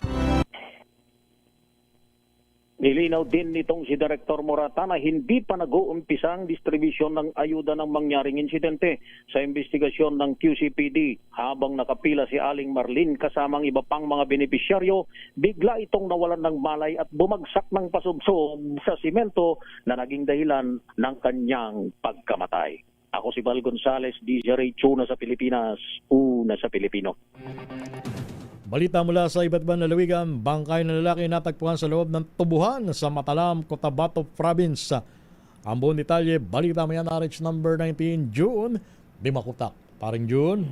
Nilinaw din nitong si Director Morata na hindi pa nag-uumpisa ang distribusyon ng ayuda ng mangyaring insidente sa investigasyon ng QCPD. Habang nakapila si Aling Marlene kasamang iba pang mga benepisyaryo, bigla itong nawalan ng malay at bumagsak ng pasubsob sa simento na naging dahilan ng kanyang pagkamatay. Ako si Val Gonzales, DZRH, una sa Pilipinas, una sa Pilipino. Balita mula sa iba't ibang lalawigan, bangkay na lalaki natagpuan sa loob ng tubuhan sa Matalam, Cotabato Province. Ang buong detalye, balita mo yan, RH number 19, June, Dimakutak. Paring June.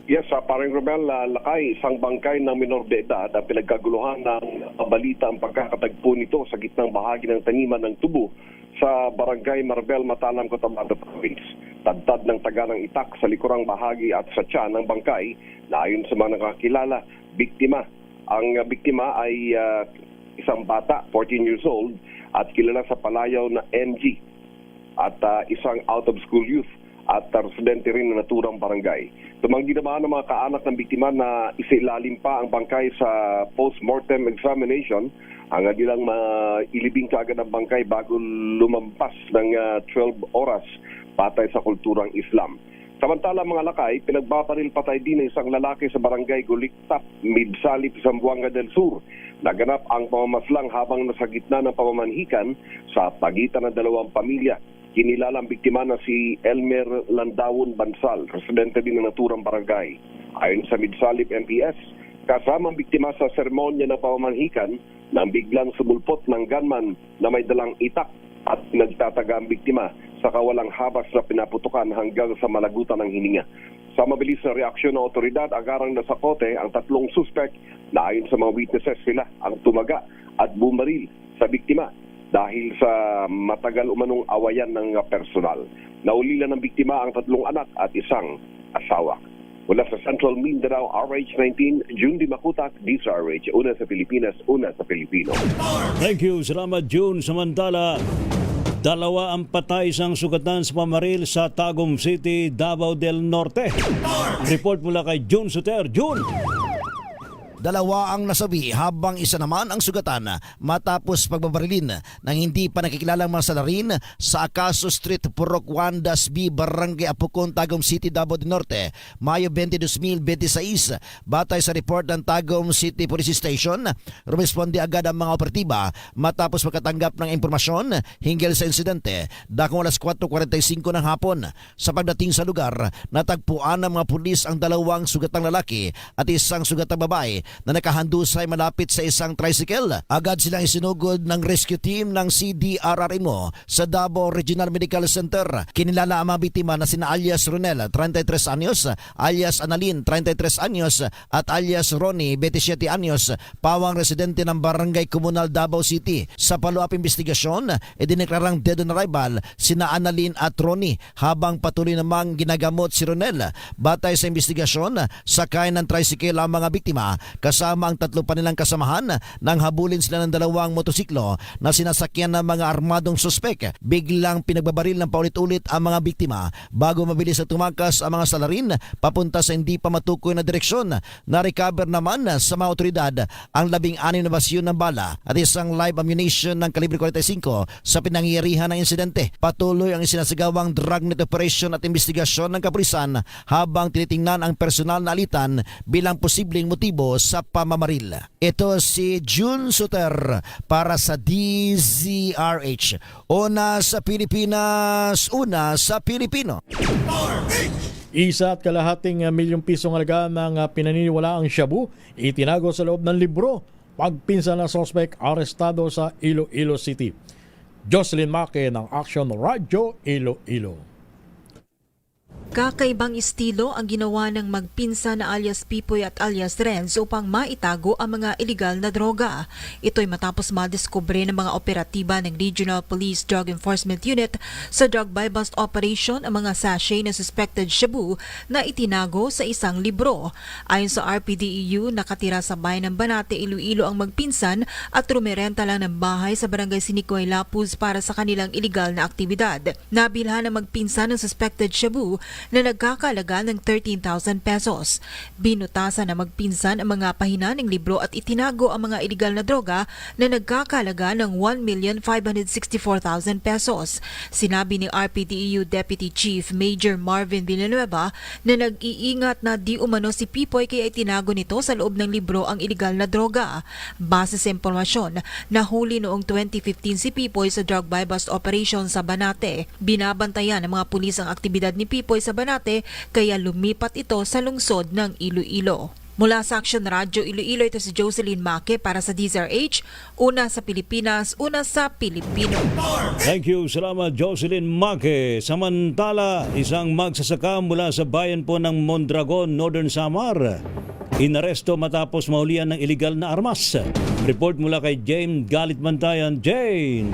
Yes, paring Romel, lakay, isang bangkay ng minor de edad na pinagkaguluhan ng balita ang pagkakatagpo nito sa gitnang bahagi ng taniman ng tubo sa Barangay Marbel, Matalam, Cotabato Province. Tadtad ng taga ng itak sa likurang bahagi at sa tiyan ng bangkay na ayon sa mga nakakilala, biktima. Ang biktima ay isang bata, 14 years old, at kilala sa palayaw na MG at isang out-of-school youth at residente rin na naturang barangay. Tumanggi naman ng mga kaanak ng biktima na isailalim pa ang bangkay sa post-mortem examination. Ang nilang ilibing kaagad ang bangkay bago lumampas ng 12 oras patay sa kulturang Islam. Samantala mga lakay, pinagbabaril patay din ng isang lalaki sa barangay Guliktap, Midsalip, Zamboanga del Sur. Naganap ang pamamaslang habang nasa gitna ng pamamanhikan sa pagitan ng dalawang pamilya. Kinilala ang biktima na si Elmer Landawon Bansal, residente din ng naturang barangay. Ayon sa Midsalip MPS, kasama ang biktima sa seremonya ng pamamanhikan nang biglang sumulpot ng gunman na may dalang itak at nagtataga ang biktima sa kawalang habas na pinaputukan hanggang sa malagutan ng hininga. Sa mabilis na reaksyon ng otoridad, agarang nasa kote ang 3 suspect na ayon sa mga witnesses sila ang tumaga at bumaril sa biktima dahil sa matagal umanong awayan ng personal. Naulila ng biktima ang 3 anak at isang asawa. Mula sa Central Mindanao, RH19, June Di Makutak, DZRH, una sa Pilipinas, una sa Pilipino. Thank you. Salamat, June. Samantala, 2 ang patay, isang sugatan sa pamaril sa Tagum City, Davao del Norte. Report mula kay June Suter. June! 2 ang nasabi habang isa naman ang sugatan matapos pagbabarilin ng hindi pa nakikilalang mga salarin sa Acaso Street, Purok 1, Dasbi, Barangay Apukon, Tagum City, Davao del Norte, Mayo 20, 2026. Batay sa report ng Tagum City Police Station, rumesponde agad ang mga operatiba matapos makatanggap ng impormasyon hinggil sa insidente. Dakong alas 4:45 ng hapon. Sa pagdating sa lugar, natagpuan ng mga pulis ang 2 sugatang lalaki at isang sugatang babae na nakahandusay malapit sa isang tricycle. Agad silang isinugod ng rescue team ng CDRRMO sa Davao Regional Medical Center. Kinilala ang mga biktima na sina alias Ronel, 33 anyos, alias Annalyn, 33 anyos, at alias Ronnie, 27 anyos, pawang residente ng Barangay Comunal, Davao City. Sa follow-up investigasyon, idineklarang dead on arrival sina Annalyn at Ronnie habang patuloy namang ginagamot si Ronel. Batay sa investigasyon, sakay ng tricycle ang mga biktima kasama ang 3 pa nilang kasamahan nang habulin sila ng 2 motosiklo na sinasakyan ng mga armadong suspek. Biglang pinagbabaril ng paulit-ulit ang mga biktima bago mabilis na tumakas ang mga salarin papunta sa hindi pa matukoy na direksyon. Na-recover naman sa mga otoridad ang 16 na basyon ng bala at isang live ammunition ng kalibre 45 sa pinangyarihan ng insidente. Patuloy ang isinasagawang dragnet operation at investigasyon ng kapulisan habang tinitingnan ang personal na alitan bilang posibleng motibo sa pamamaril. Ito si June Suter para sa DZRH. Una sa Pilipinas, una sa Pilipino. 1.5 milyong pisong halaga ng pinaniniwalaang shabu itinago sa loob ng libro. Pagpinsan na sospek arestado sa Iloilo City. Jocelyn Maque ng Action Radio Iloilo. Kakaibang estilo ang ginawa ng magpinsan na alias Pipoy at alias Renz upang maitago ang mga iligal na droga. Ito'y matapos madiskubre ng mga operatiba ng Regional Police Drug Enforcement Unit sa drug buy-bust operation ang mga sachet na suspected shabu na itinago sa isang libro. Ayon sa RPDEU, nakatira sa bayan ng Banate, Iloilo ang magpinsan at rumerenta lang ng bahay sa barangay Sinicoy, Lapuz para sa kanilang iligal na aktibidad. Nabilhan ng magpinsan ng suspected shabu na nagkakalaga ng 13,000 pesos. Binutasan na magpinsan ang mga pahina ng libro at itinago ang mga iligal na droga na nagkakalaga ng 1,564,000 pesos. Sinabi ni RPDEU Deputy Chief Major Marvin Villanueva na nag-iingat na di umano si Pipoy kaya itinago nito sa loob ng libro ang iligal na droga. Base sa impormasyon, nahuli noong 2015 si Pipoy sa drug buy-bust operation sa Banate. Binabantayan ng mga pulis ang aktibidad ni Pipoy sa Banate kaya lumipat ito sa lungsod ng Iloilo. Mula sa Action Radio Iloilo, ito si Jocelyn Maque para sa DZRH, una sa Pilipinas, una sa Pilipino. Thank you. Salamat, Jocelyn Maque. Samantala, isang magsasaka mula sa bayan po ng Mondragon, Northern Samar, inaresto matapos mahulihan ng iligal na armas. Report mula kay Jane Galit Mantayan. Jane!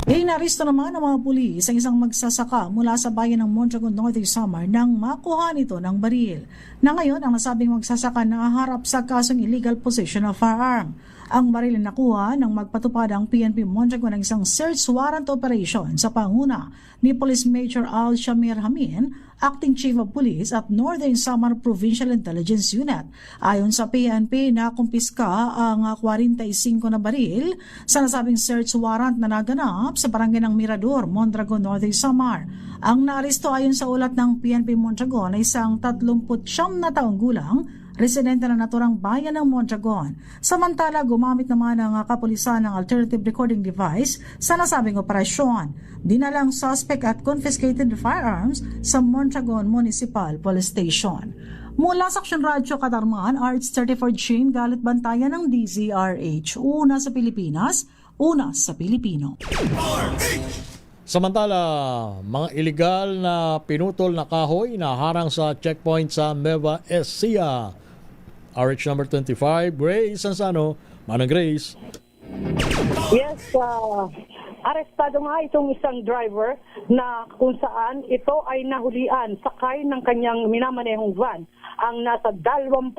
Inaresto naman ng mga pulis ang isang magsasaka mula sa bayan ng Mondragon, Northern Samar nang makuha nito ng baril. Na ngayon, ang nasabing magsasaka nahaharap sa kasong illegal possession of firearm. Ang baril na nakuha nang magpatupad ang PNP Mondragon ng isang search warrant operation sa panguna ni Police Major Al Shamir Hamin, Acting Chief of Police at Northern Samar Provincial Intelligence Unit. Ayon sa PNP, nakumpiska ang 45 na baril sa nasabing search warrant na naganap sa barangay ng Mirador, Mondragon, Northern Samar. Ang naaresto ayon sa ulat ng PNP Mondragon ay isang 39 na taong gulang, residente na naturang bayan ng Mondragon. Samantala, gumamit naman ang kapulisan ng alternative recording device sa nasabing operasyon. Dinalang suspect at confiscated firearms sa Mondragon Municipal Police Station. Mula sa Action Radio Katarman, RH34 Jane Galit Bantayan ng DZRH. Una sa Pilipinas, una sa Pilipino. Samantala, mga iligal na pinutol na kahoy na harang sa checkpoint sa Nueva Ecija. RH number 25, Grace Ansano. Manang Grace. Yes, arestado nga itong isang driver na kung saan ito ay nahulian sakay ng kanyang minamanehong van. Ang nasa 23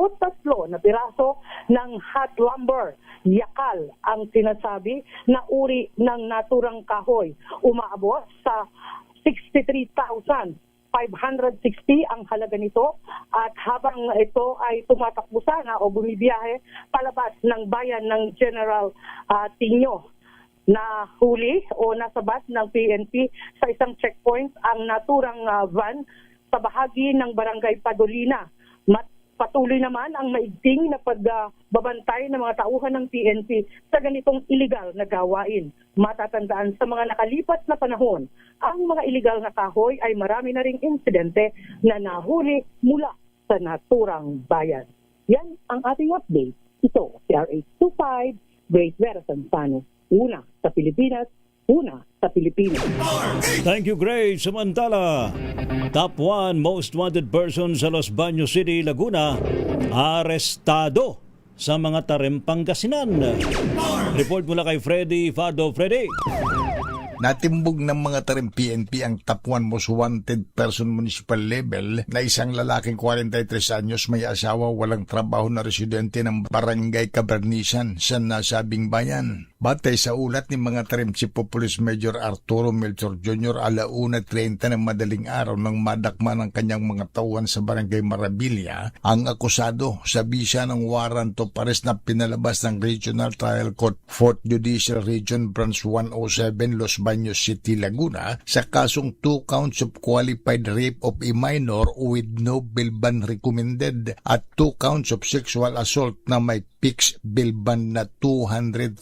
na piraso ng hot lumber, yakal ang sinasabi na uri ng naturang kahoy. Umaabot sa 63,560 ang halaga nito at habang ito ay tumatakbo sana o bumibiyahe palabas ng bayan ng General Tinio, na huli o nasabat ng PNP sa isang checkpoint ang naturang van sa bahagi ng Barangay Padolina. Patuloy naman ang maigting na pagbabantay ng mga tauhan ng PNP sa ganitong iligal na gawain. Matatandaan sa mga nakalipas na panahon, ang mga iligal na kahoy ay marami na ring insidente na nahuli mula sa naturang bayan. Yan ang ating update. Ito, si RH25, Grace Vera Sansano. Una sa Pilipinas, una sa Pilipinas. Thank you, Grace. Samantala, top 1 most wanted person sa Los Baños City, Laguna, arestado sa mga tarim Pangasinan. Report mula kay Freddy Fado. Freddy. Natimbog ng mga tarim PNP ang top 1 most wanted person municipal level na isang lalaking 43 anyos may asawa walang trabaho na residente ng Barangay Cabernisan sa nasabing bayan. Batay sa ulat ni mga tarim Chief of Police Major Arturo Melchor Jr. 1:30 ng madaling araw nang madakma ng kanyang mga tauhan sa Barangay Marabilia, ang akusado sa bisa ng warrant of arrest na pinalabas ng Regional Trial Court 4th Judicial Region Branch 107 Los Baños City, Laguna sa kasong 2 counts of qualified rape of a minor with no bail ban recommended at 2 counts of sexual assault na may fixed bail ban na 240,000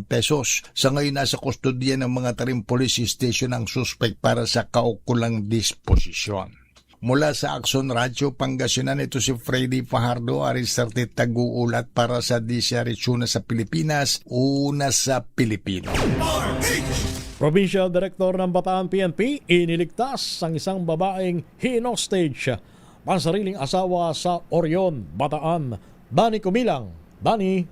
pesos. Sa ngayon nasa kustodiya ng mga tarim police station ang suspect para sa kaukulang disposisyon. Mula sa Action Radio Pangasinan, ito si Freddy Fajardo, Arisarte Taguulat para sa DCRH Una sa Pilipinas, una sa Pilipino. Provincial Director ng Bataan PNP, iniligtas ang isang babaeng hinostage, pansariling asawa sa Orion, Bataan. Dani Kumilang. Dani.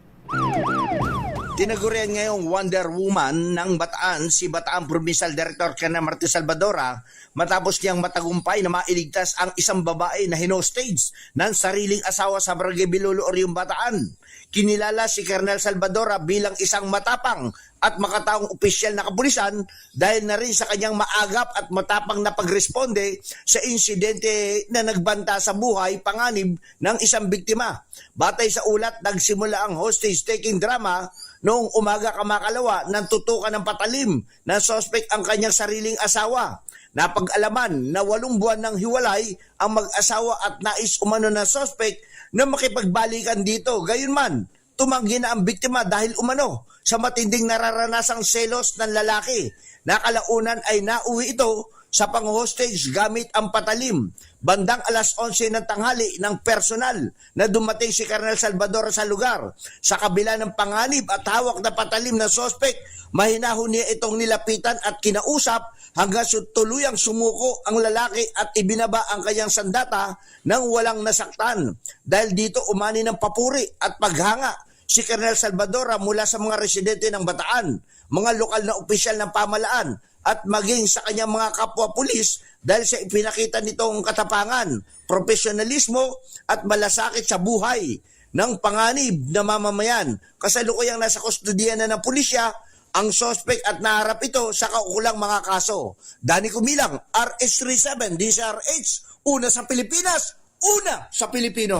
Tinagurian ngayong Wonder Woman ng Bataan si Bataan Provincial Director Kena Marti Salvadora matapos niyang matagumpay na mailigtas ang isang babae na hinostage ng sariling asawa sa Barangay Bilulo, Orion, Bataan. Kinilala si Colonel Salvadora bilang isang matapang at makataong opisyal na kapulisan dahil na rin sa kanyang maagap at matapang na pagresponde sa insidente na nagbanta sa buhay panganib ng isang biktima. Batay sa ulat, nagsimula ang hostage-taking drama noong umaga kamakalawa nang tutukan ng patalim ng suspect ang kanyang sariling asawa. Napag-alaman na 8 buwan ng hiwalay ang mag-asawa at nais umano ng suspect na makipagbalikan dito. Gayunman, tumanggi na ang biktima dahil umano sa matinding nararanasang selos ng lalaki. Nakalaunan ay nauwi ito sa pang-hostage gamit ang patalim. Bandang 11:11 ng tanghali ng personal na dumating si Colonel Salvador sa lugar. Sa kabila ng panganib at hawak na patalim ng suspect, mahinahon niya itong nilapitan at kinausap hanggang tuluyang sumuko ang lalaki at ibinaba ang kanyang sandata nang walang nasaktan. Dahil dito umani ng papuri at paghanga si Colonel Salvador mula sa mga residente ng Bataan, mga lokal na opisyal ng pamahalaan at maging sa kanyang mga kapwa-pulis dahil sa ipinakita nitong katapangan, profesionalismo at malasakit sa buhay ng panganib na mamamayan. Kasalukuyang nasa kustodiya na ng pulisya ang suspect at naharap ito sa kaukulang mga kaso. Dani Kumilang, RH37, DCRH, una sa Pilipinas, una sa Pilipino.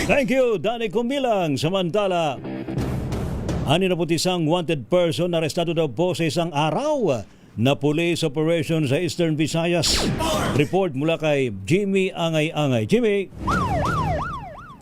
Thank you, Dani Kumilang. Samantala, 61 wanted person arestado daw po sa isang araw na police operation sa Eastern Visayas. Report mula kay Jimmy Angay-Angay. Jimmy!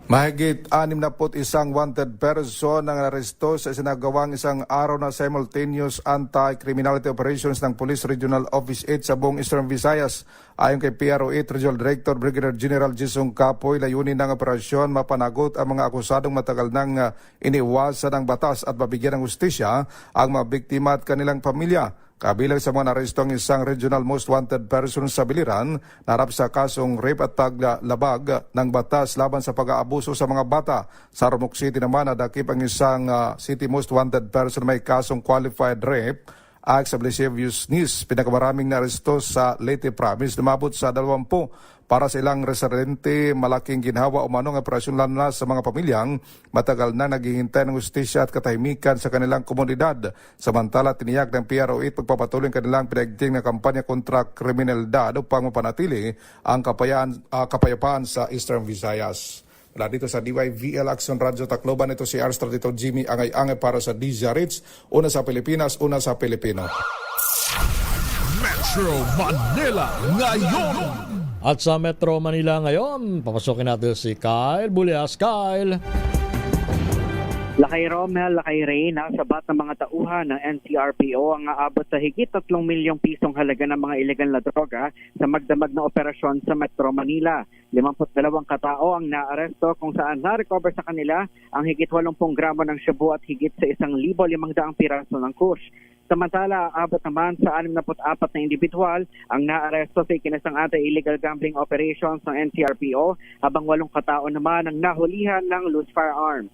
Mahigit 61 wanted person ang aresto sa isinagawang isang araw na simultaneous anti-criminality operations ng Police Regional Office 8 sa buong Eastern Visayas. Ayon kay PRO8 Regional Director Brigadier General Jisung Capoy, layunin ng operasyon mapanagot ang mga akusadong matagal nang iniwasan ng batas at mabigyan ng hustisya ang mga biktima at kanilang pamilya. Kabilang sa mga naresto ang isang regional most wanted person sa Biliran na harap sa kasong rape at paglabag ng batas laban sa pag-aabuso sa mga bata. Sa Ormoc City naman, nadakip ang isang city most wanted person may kasong qualified rape, acts of lasciviousness. Pinakamaraming naresto sa Leyte Province, lumabot sa 20. Para sa ilang residente, malaking ginhawa umanong operasyon lalo na sa mga pamilyang matagal na naghihintay ng hustisya at katahimikan sa kanilang komunidad. Samantala, tiniyak ng PRO8 pagpapatuloy ang kanilang pinagting na kampanya kontra kriminalidad upang mapanatili ang kapayapaan sa Eastern Visayas. Mula dito sa DYVL Action Radio Tacloban, ito si Arstor dito Jimmy Angay-Angay para sa DZRH, una sa Pilipinas, una sa Pilipino. Metro Manila ngayon. At sa Metro Manila ngayon, papasokin natin si Kyle Bulias. Kyle. Lakay Romel, Lakay Ray, nasabat ng mga tauhan ng NCRPO ang aabot sa higit 3 milyong pisong halaga ng mga ilegal na droga sa magdamag na operasyon sa Metro Manila. 52 katao ang naaresto kung saan na-recover sa kanila ang higit 80 gramo ng shabu at higit sa 1,500 piraso ng kush. Samantala, abot naman sa 64 na individual ang naaresto sa ikinasang anti-illegal gambling operations ng NCRPO, habang 8 katao naman ang nahulihan ng loose firearms.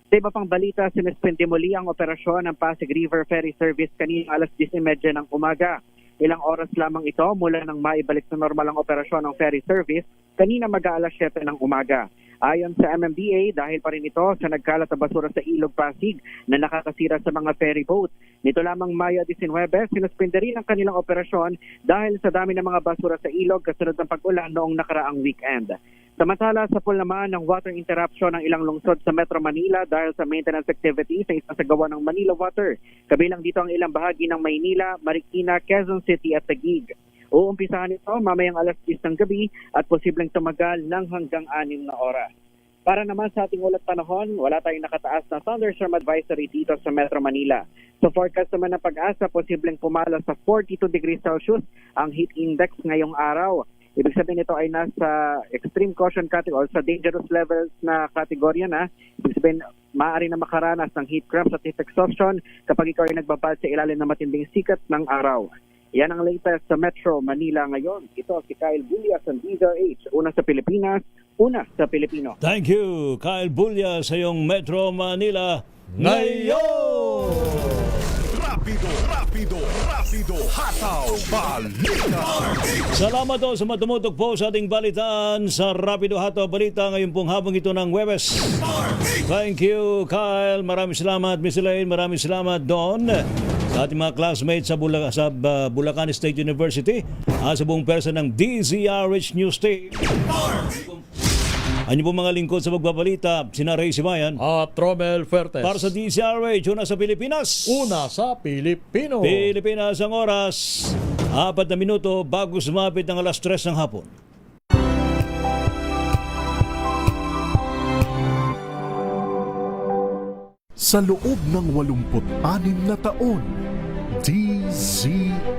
Sa iba pang balita, sinuspende muli ang operasyon ng Pasig River Ferry Service kanina alas 10:30 ng umaga. Ilang oras lamang ito mula nang maibalik sa normal ang operasyon ng ferry service kanina mag-aalas 7 ng umaga. Ayon sa MMDA, dahil pa rin ito sa nagkalat na basura sa Ilog Pasig na nakakasira sa mga ferry boat. Nito lamang Mayo 19, sinuspende rin ang kanilang operasyon dahil sa dami ng mga basura sa ilog kasunod ng pag-ulan noong nakaraang weekend. Samantala, sa pool naman ng water interruption ng ilang lungsod sa Metro Manila dahil sa maintenance activities na isasagawa ng Manila Water. Kabilang dito ang ilang bahagi ng Maynila, Marikina, Quezon City at Taguig. Uumpisahan ito mamayang alas 10 ng gabi at posibleng tumagal ng hanggang 6 na oras. Para naman sa ating ulat panahon, wala tayong nakataas na thunderstorm advisory dito sa Metro Manila. Sa forecast naman ng Pag-asa, posibleng pumala sa 42 degrees Celsius ang heat index ngayong araw. Ibig sabihin ito ay nasa extreme caution category, sa dangerous levels na kategorya na. Ibig sabihin, maaari na makaranas ng heat cramps at heat exhaustion kapag ikaw ay nagbabad sa ilalim ng matinding sikat ng araw. Yan ang latest sa Metro Manila ngayon. Ito si Kyle Bulias ng DZRH. Una sa Pilipinas, una sa Pilipino. Thank you, Kyle Bulias sa iyong Metro Manila ngayon! Rapido, hataw, balita. Salamat po sa matumutok po sa ating balitaan sa Rapido Hataw Balita ngayon pong habang ito ng Huwebes. Thank you, Kyle. Maraming salamat, Miss Elaine. Maraming salamat, Don. Sa ating mga classmates sa Bulacan State University at sa buong person ng DZRH News State. Ano po mga lingkod sa pagbabalita, sina Ray Sibayan at Romel Fuertes. Para sa DZRH, una sa Pilipinas. Una sa Pilipino. Pilipinas ang oras, 4 na minuto bago sumapit ng alas 3 ng hapon. Sa loob ng 86 na taon, DZRH